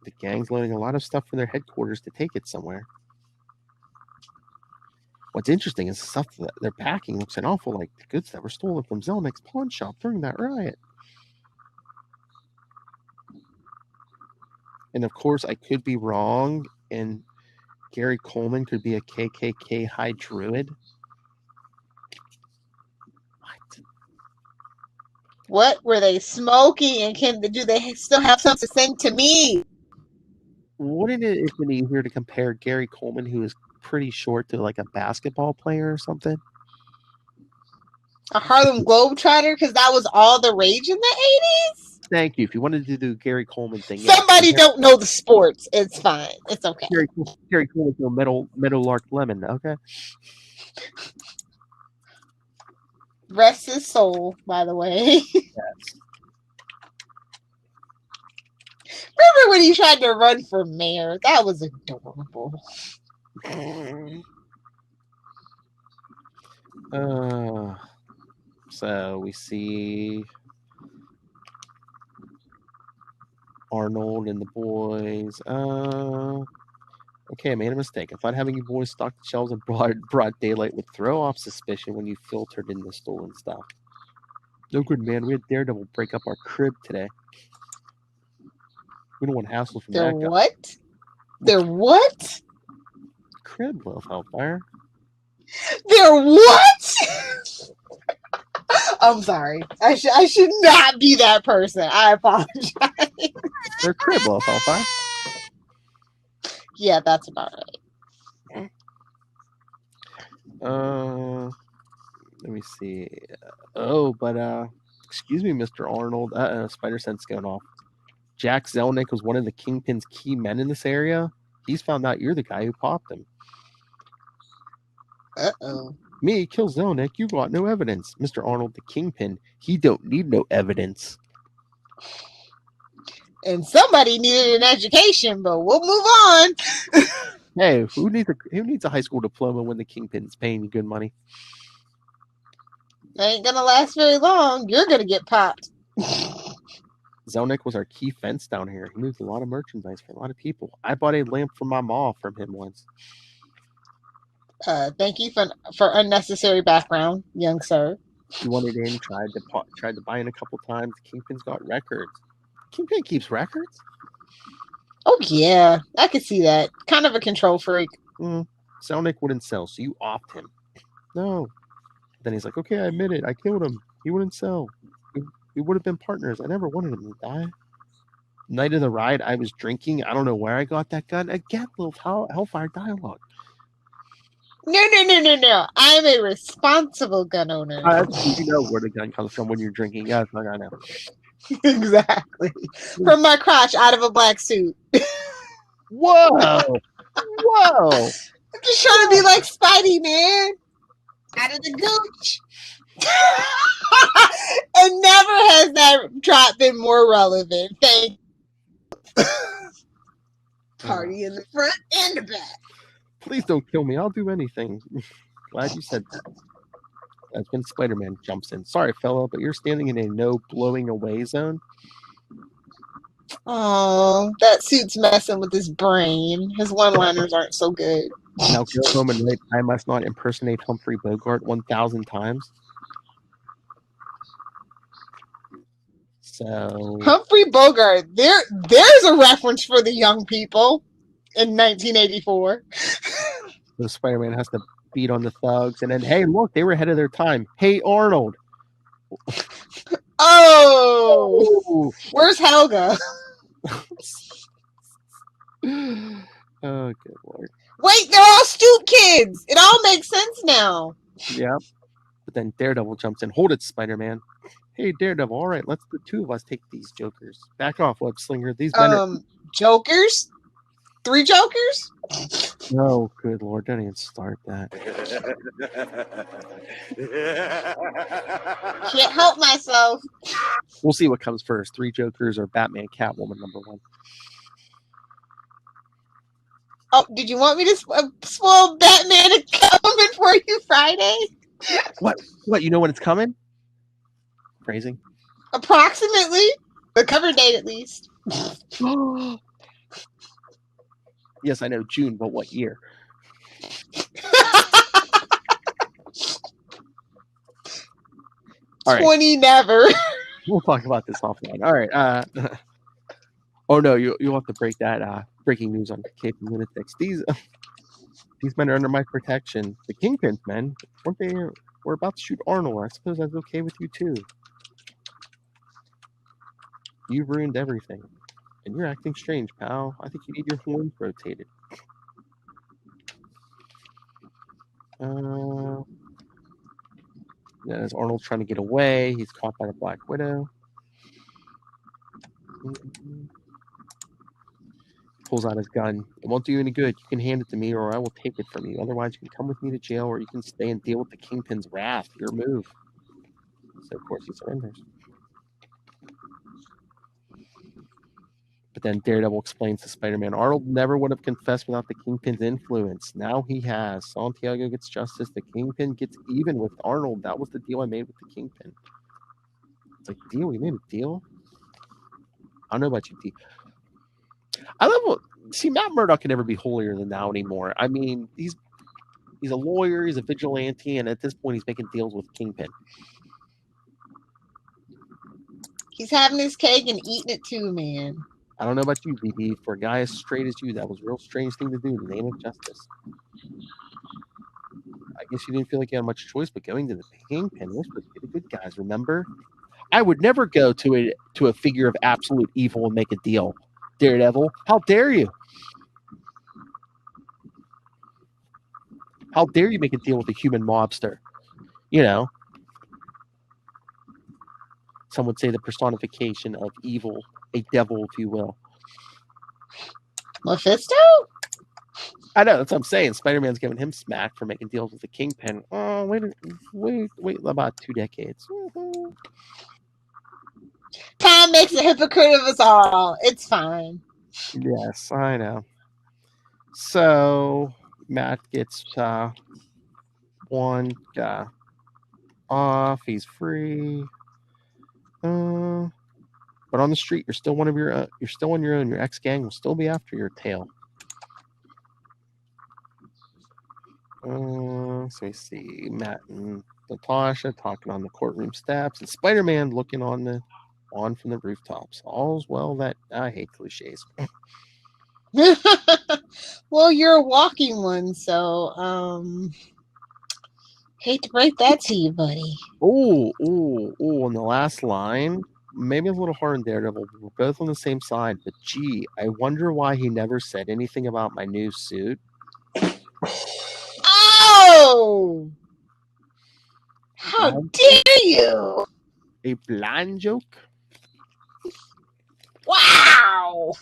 The gang's loading a lot of stuff from their headquarters to take it somewhere. What's interesting is the stuff that they're packing looks an awful like the goods that were stolen from Zelnick's pawn shop during that riot. And of course, I could be wrong, and Gary Coleman could be a KKK high druid. What were they smoking? And do they still have something to send to me? Wouldn't it have been easier to compare Gary Coleman, who is pretty short, to like a basketball player or something? A Harlem Globetrotter, because that was all the rage in the 80s? Thank you. If you wanted to do Gary Coleman thing, Somebody don't know the sports. It's fine. It's okay. Gary Coleman, no Meadowlark Lemon. Okay. Rest his soul, by the way. Yes. Remember when he tried to run for mayor? That was adorable. So we see Arnold and the boys. Okay, I made a mistake. I thought having you boys stock the shelves in broad daylight would throw off suspicion when you filtered in the stolen stuff. No good, man. We had Daredevil break up our crib today. We don't want hassle from They're that guy. what? They're what? Crib, Lilith Hellfire. They're what? I'm sorry. I should not be that person. I apologize. They're crib, Lilith Hellfire. Yeah, that's about right. Let me see. Excuse me, Mr. Arnold. Spider sense going off. Jack Zelnick was one of the Kingpin's key men in this area. He's found out you're the guy who popped him. Uh-oh. Me, kill Zelnick. You got no evidence. Mr. Arnold, the Kingpin, he don't need no evidence. And somebody needed an education, but we'll move on. Hey, who needs a high school diploma when the Kingpin's paying you good money? Ain't gonna last very long. You're gonna get popped. Zelnick was our key fence down here. He moved a lot of merchandise for a lot of people. I bought a lamp for my mom from him once. Thank you for unnecessary background, young sir. He wanted in, tried to buy in a couple times. Kingpin's got records. Kingpin keeps records? Oh yeah, I could see that. Kind of a control freak. Zelnick wouldn't sell, so you offed him. No. Then he's like, okay, I admit it. I killed him. He wouldn't sell. We would have been partners. I never wanted him to die. Night of the ride, I was drinking. I don't know where I got that gun. Again, little Hellfire dialogue. No. I am a responsible gun owner. You know where the gun comes from when you're drinking. Yes, I know. Exactly. From my crotch out of a black suit. Whoa. Whoa. I'm just trying to be like Spidey, man. Out of the gooch. And never has that drop been more relevant. Thank you. Party in the front and the back. Please don't kill me. I'll do anything. Glad you said that. That's when Spider-Man jumps in. Sorry, fella, but you're standing in a no blowing away zone. Oh, that suit's messing with his brain. His one-liners aren't so good. Now go home and write, I must not impersonate Humphrey Bogart 1,000 times. So Humphrey Bogart, there's a reference for the young people in 1984. So Spider-Man has to beat on the thugs, and then, hey, look, they were ahead of their time. Hey, Arnold. Oh, where's Helga? Oh, good Lord. Wait, they're all Stoop kids. It all makes sense now. Yeah. But then Daredevil jumps in. Hold it, Spider-Man. Hey, Daredevil. All right, let's the two of us take these jokers. Back off, Web Slinger. These men are... Jokers? 3 jokers? Oh, good Lord. Don't even start that. Can't help myself. We'll see what comes first. 3 jokers or Batman Catwoman #1. Oh, did you want me to spoil Batman and Catwoman for you Friday? What? You know when it's coming? Crazy. Approximately. The cover date, at least. Yes, I know June, but what year? All right. 20 never. We'll talk about this offline. All right. Oh no, you'll have to break that breaking news on Cape and Lunatics. These men are under my protection. The Kingpin's men, weren't they? We're about to shoot Arnold. I suppose that's okay with you too. You've ruined everything. And you're acting strange, pal. I think you need your horns rotated. As Arnold's trying to get away, he's caught by the Black Widow. Pulls out his gun. It won't do you any good. You can hand it to me, or I will take it from you. Otherwise, you can come with me to jail, or you can stay and deal with the Kingpin's wrath. Your move. So, of course, he surrenders. But then Daredevil explains to Spider-Man, Arnold never would have confessed without the Kingpin's influence. Now he has. Santiago gets justice. The Kingpin gets even with Arnold. That was the deal I made with the Kingpin. It's like, deal? We made a deal? I don't know about you, D. I love see, Matt Murdock can never be holier than thou anymore. I mean, he's a lawyer, he's a vigilante, and at this point he's making deals with Kingpin. He's having his cake and eating it too, man. I don't know about you, BD. For a guy as straight as you, that was a real strange thing to do in the name of justice. I guess you didn't feel like you had much choice but going to the Kingpin. This was the good guys, remember? I would never go to a figure of absolute evil and make a deal. Daredevil, how dare you? How dare you make a deal with a human mobster? You know, some would say the personification of evil, a devil, if you will. Mephisto? I know, that's what I'm saying. Spider-Man's giving him smack for making deals with the Kingpin. Oh, wait about 2 decades. Time makes a hypocrite of us all. It's fine. Yes, I know. So Matt gets one guy off. He's free. But on the street, you're still you're still on your own. Your ex-gang will still be after your tail. So we see Matt and Natasha talking on the courtroom steps, and Spider-Man looking on from the rooftops. All's well that I hate cliches. Well, you're a walking one, so hate to break that to you, buddy. Oh, and the last line, maybe a little hard on Daredevil. We're both on the same side, but gee, I wonder why he never said anything about my new suit. Oh! How dare you! A blind joke? Wow!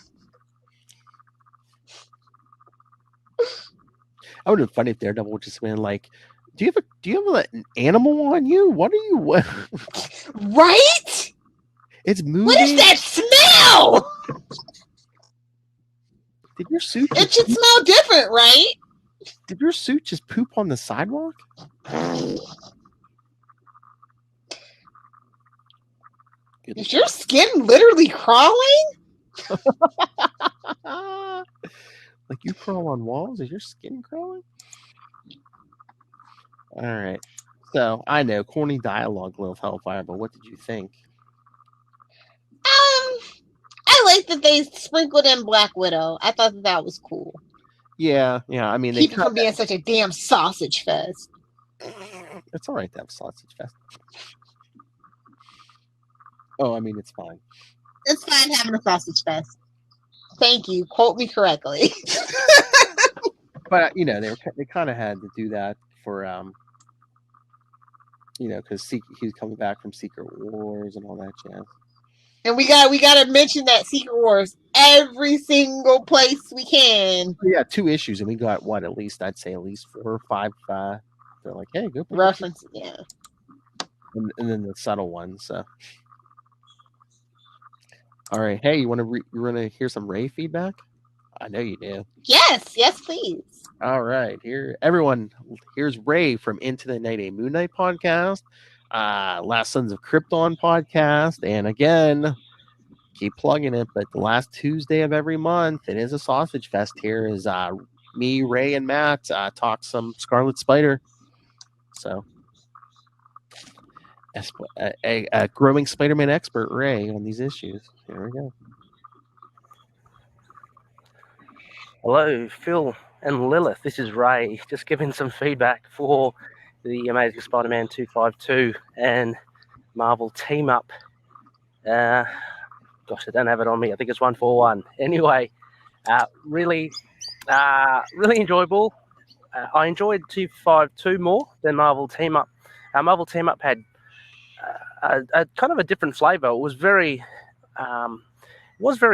I would have been funny if Daredevil would just been like, do you have an animal on you? What are you? Right? It's moving. What is that smell? Did your suit? It should smell different, right? Did your suit just poop on the sidewalk? Is your skin literally crawling? Like you crawl on walls? Is your skin crawling? All right. So I know corny dialogue, Lilith Hellfire, but what did you think? I like that they sprinkled in Black Widow. I thought that was cool. Yeah. I mean, keep it from being such a damn sausage fest. It's all right to have sausage fest. Oh, I mean, it's fine. It's fine having a sausage fest. Thank you. Quote me correctly. But they kind of had to do that for because he's coming back from Secret Wars and all that jazz. And we got to mention that Secret Wars every single place we can. Yeah, 2 issues, and we got I'd say at least 4 or 5. They're like, hey, go reference, yeah, and then the subtle ones. So. All right, hey, you want to hear some Ray feedback? I know you do. Yes, please. All right, here's Ray from Into the Night, a Moon Knight podcast, Last Sons of Krypton podcast, and again, keep plugging it, but the last Tuesday of every month, it is a sausage fest here, is me, Ray, and Matt talk some Scarlet Spider. So, a growing Spider-Man expert, Ray, on these issues. Here we go. Hello, Phil and Lilith. This is Ray, just giving some feedback for the Amazing Spider-Man 252 and Marvel Team Up. Gosh, I don't have it on me. I think it's 141. Anyway, really enjoyable. I enjoyed 252 more than Marvel Team Up. Marvel Team Up had a kind of a different flavor. It was very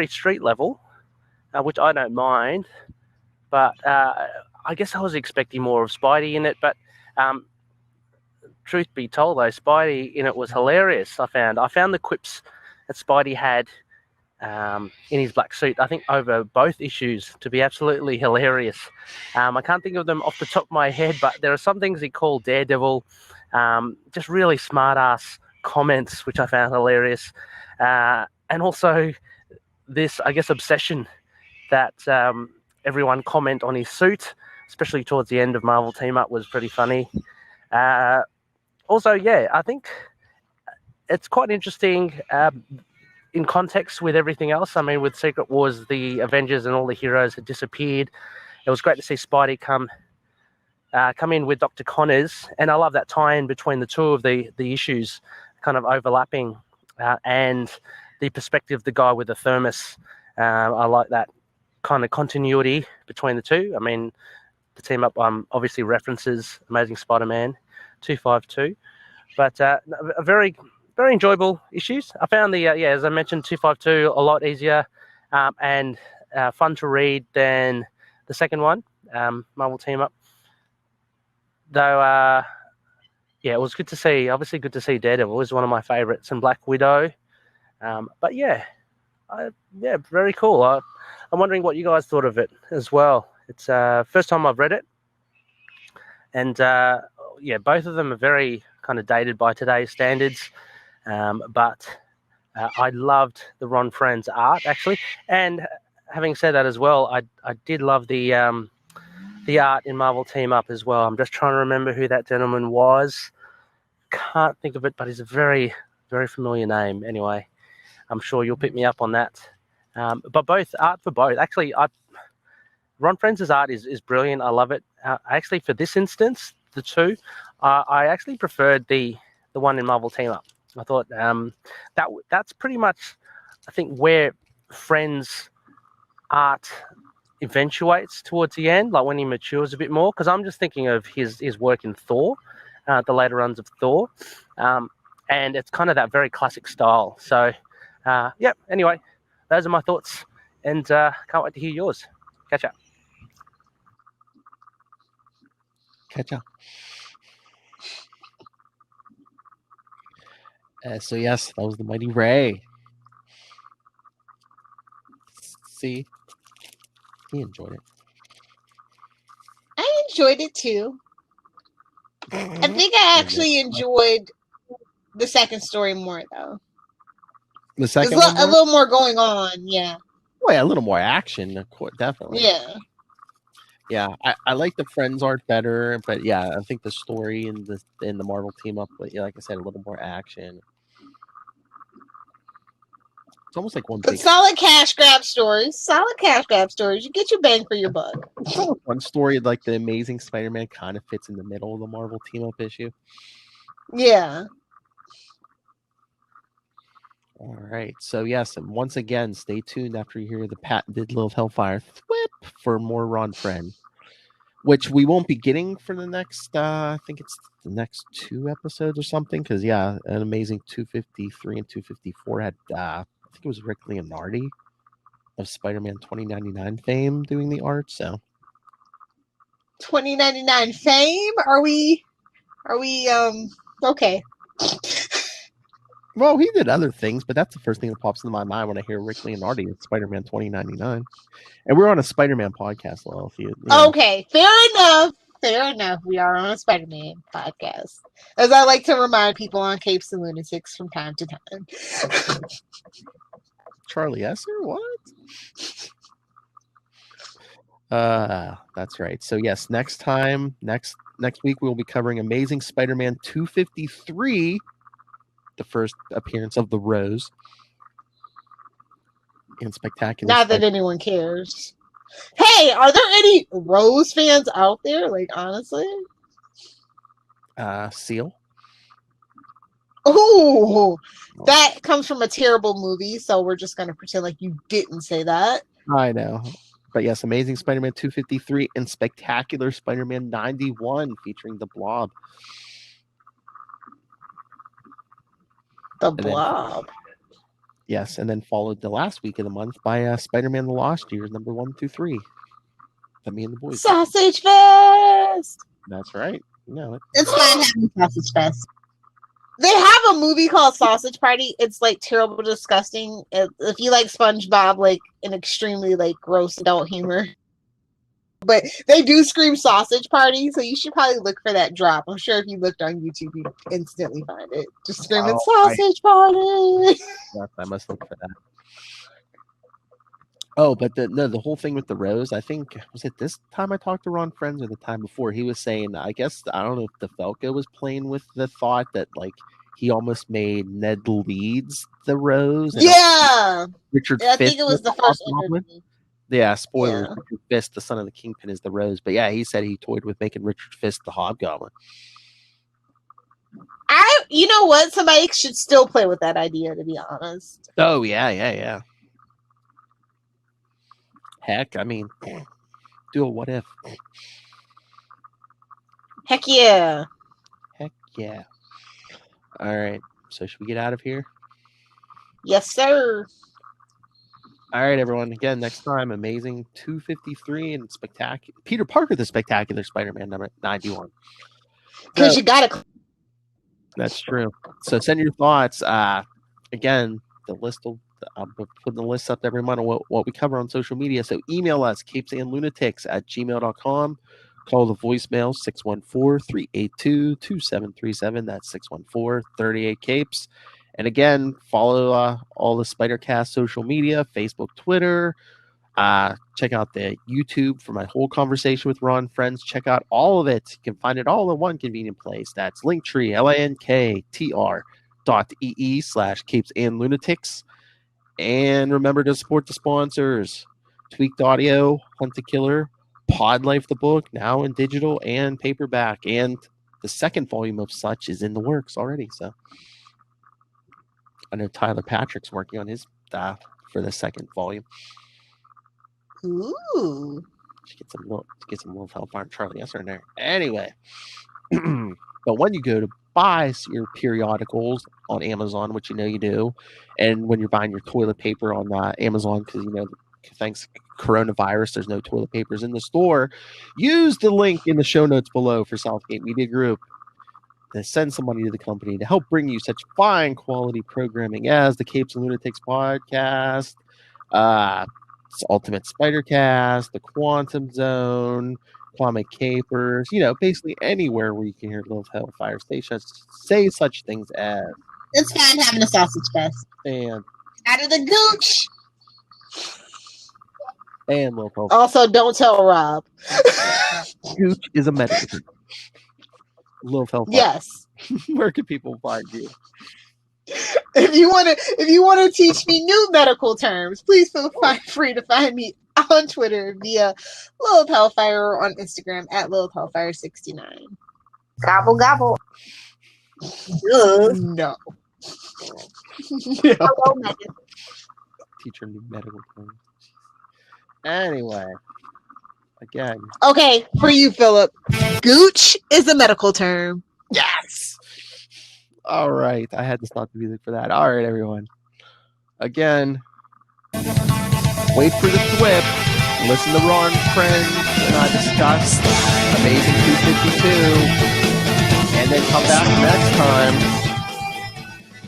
street level, which I don't mind. But I guess I was expecting more of Spidey in it. But truth be told, though, Spidey in it was hilarious. I found the quips that Spidey had in his black suit, I think over both issues, to be absolutely hilarious. I can't think of them off the top of my head, but there are some things he called Daredevil, just really smart-ass comments, which I found hilarious. And also this, I guess, obsession that everyone comment on his suit, especially towards the end of Marvel Team Up, was pretty funny. Also, yeah, I think it's quite interesting in context with everything else. I mean, with Secret Wars, the Avengers and all the heroes had disappeared. It was great to see Spidey come in with Dr. Connors, and I love that tie-in between the two of the issues kind of overlapping, and the perspective of the guy with the thermos. I like that kind of continuity between the two. I mean, the Team Up obviously references Amazing Spider-Man 252, but a very, very enjoyable issues. I found the as I mentioned, 252 a lot easier and fun to read than the second one, Marvel Team Up. Though, it was good to see. Obviously, good to see Daredevil is one of my favorites, and Black Widow. But very cool. I'm wondering what you guys thought of it as well. It's first time I've read it, and both of them are very kind of dated by today's standards. But I loved the Ron Friend's art, actually. And having said that as well, I did love the art in Marvel Team Up as well. I'm just trying to remember who that gentleman was. Can't think of it, but he's a very, very familiar name. Anyway, I'm sure you'll pick me up on that. But both art for both. Actually, Ron Friend's art is brilliant. I love it. Actually, for this instance, the two, I actually preferred the one in Marvel Team Up. I thought that's pretty much, I think, where Friend's art eventuates towards the end, like when he matures a bit more. Because I'm just thinking of his work in Thor, the later runs of Thor, and it's kind of that very classic style. So, anyway, those are my thoughts, and can't wait to hear yours. Catch up. So yes, that was the Mighty Ray. See, he enjoyed it. I enjoyed it too. I think I actually enjoyed the second story more though. The second There's one, a little more going on, yeah. Well, yeah, a little more action, of course, definitely. Yeah. I like the Friends art better, but yeah, I think the story in the Marvel Team Up, but yeah, like I said, a little more action. It's almost like one But big solid cash grab stories. You get your bang for your buck. one story. Like the Amazing Spider-Man kind of fits in the middle of the Marvel Team Up issue. Yeah. All right. So yes, and once again, stay tuned after you hear the patented Lilith Hellfire whip for more Ron Friend, which we won't be getting for the next. I think it's the next 2 episodes or something. Because an Amazing 253 and 254 had. I think it was Rick Leonardi of Spider-Man 2099 fame doing the art. So 2099 fame? Are we okay? Well, he did other things, but that's the first thing that pops into my mind when I hear Rick Leonardi at Spider-Man 2099. And we're on a Spider-Man podcast, Lil. Okay, fair enough. We are on a Spider-Man podcast. As I like to remind people on Capes and Lunatics from time to time. Charlie Esser? What? That's right. So yes, next week we'll be covering Amazing Spider-Man 253, the first appearance of the Rose. And Spectacular. Not that anyone cares. Hey, are there any Rose fans out there? Like, honestly? Seal. Ooh, that comes from a terrible movie, so we're just going to pretend like you didn't say that. I know. But yes, Amazing Spider-Man 253 and Spectacular Spider-Man 91 featuring the Blob. The then- Blob. Yes, and then followed the last week of the month by Spider-Man: The Lost Years, number 1 through 3. That me and the boys. Sausage Fest. That's right. You know it. It's fine having Sausage Fest. They have a movie called Sausage Party. It's like terrible, disgusting. If you like SpongeBob, like an extremely like gross adult humor. But they do scream Sausage Party, so you should probably look for that drop. I'm sure if you looked on YouTube, you'd instantly find it. Just screaming Sausage Party. Yes, I must look for that. Oh, but the whole thing with the rose, I think, was it this time I talked to Ron Friends or the time before? He was saying, I guess, I don't know if DeFalco was playing with the thought that, like, he almost made Ned Leeds the rose. And Yeah. Richard I Fisk think it was the first Hobgoblin. interview. Yeah, spoilers. Yeah. Richard Fisk, the son of the Kingpin, is the rose. But yeah, he said he toyed with making Richard Fisk the Hobgoblin. You know what? Somebody should still play with that idea, to be honest. Oh, yeah. Heck, I mean, do a what if. Heck yeah. Heck yeah. All right. So should we get out of here? Yes, sir. All right, everyone. Again, next time, amazing 253 and spectacular. Peter Parker, the Spectacular Spider-Man, number 91. Because So- you gotta. That's true. So send your thoughts. Again, the list will. I'll be putting the list up every month on what we cover on social media. So email us, capesandlunatics@gmail.com. Call the voicemail 614-382-2737. That's 614-38-CAPES. And again, follow all the Spider-Cast social media, Facebook, Twitter. Check out the YouTube for my whole conversation with Ron Friends. Check out all of it. You can find it all in one convenient place. That's Linktree, linktr.ee/capesandlunatics. And remember to support the sponsors. Tweaked Audio, Hunt the Killer, Pod Life the book, now in digital and paperback. And the second volume of such is in the works already. So I know Tyler Patrick's working on his for the second volume. Ooh. Should get some Lilith Hellfire and Charlie Yes in there. Anyway, but when you go to buy your periodicals on Amazon, which you know you do, and when you're buying your toilet paper on Amazon, because you know, thanks to coronavirus, there's no toilet papers in the store, use the link in the show notes below for Southgate Media Group to send some money to the company to help bring you such fine quality programming as the Capes and Lunatics podcast, Ultimate Spider-Cast, the Quantum Zone, Comic Capers, you know, basically anywhere where you can hear Lilith Hellfire say such things as. It's fine having a sausage fest. And Out of the gooch. Lilith Hellfire. Also, don't tell Rob. Gooch is a medical term. Lilith Hellfire. Yes. Where can people find you? If you want to teach me new medical terms, please feel free to find me on Twitter via Lilith Hellfire or on Instagram at Lilith Hellfire 69. Gobble gobble. No. Hello, Megan. Teacher new medical terms. Anyway, again. Okay, for you, Philip. Gooch is a medical term. Yes. All right. I had to stop the music for that. All right, everyone. Again, wait for the whip. Listen to Ron Friends and I discuss Amazing 252. And then come back next time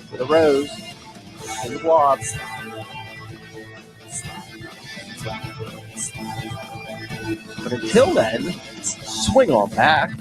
for the Rose and the Blob. But until then, swing on back.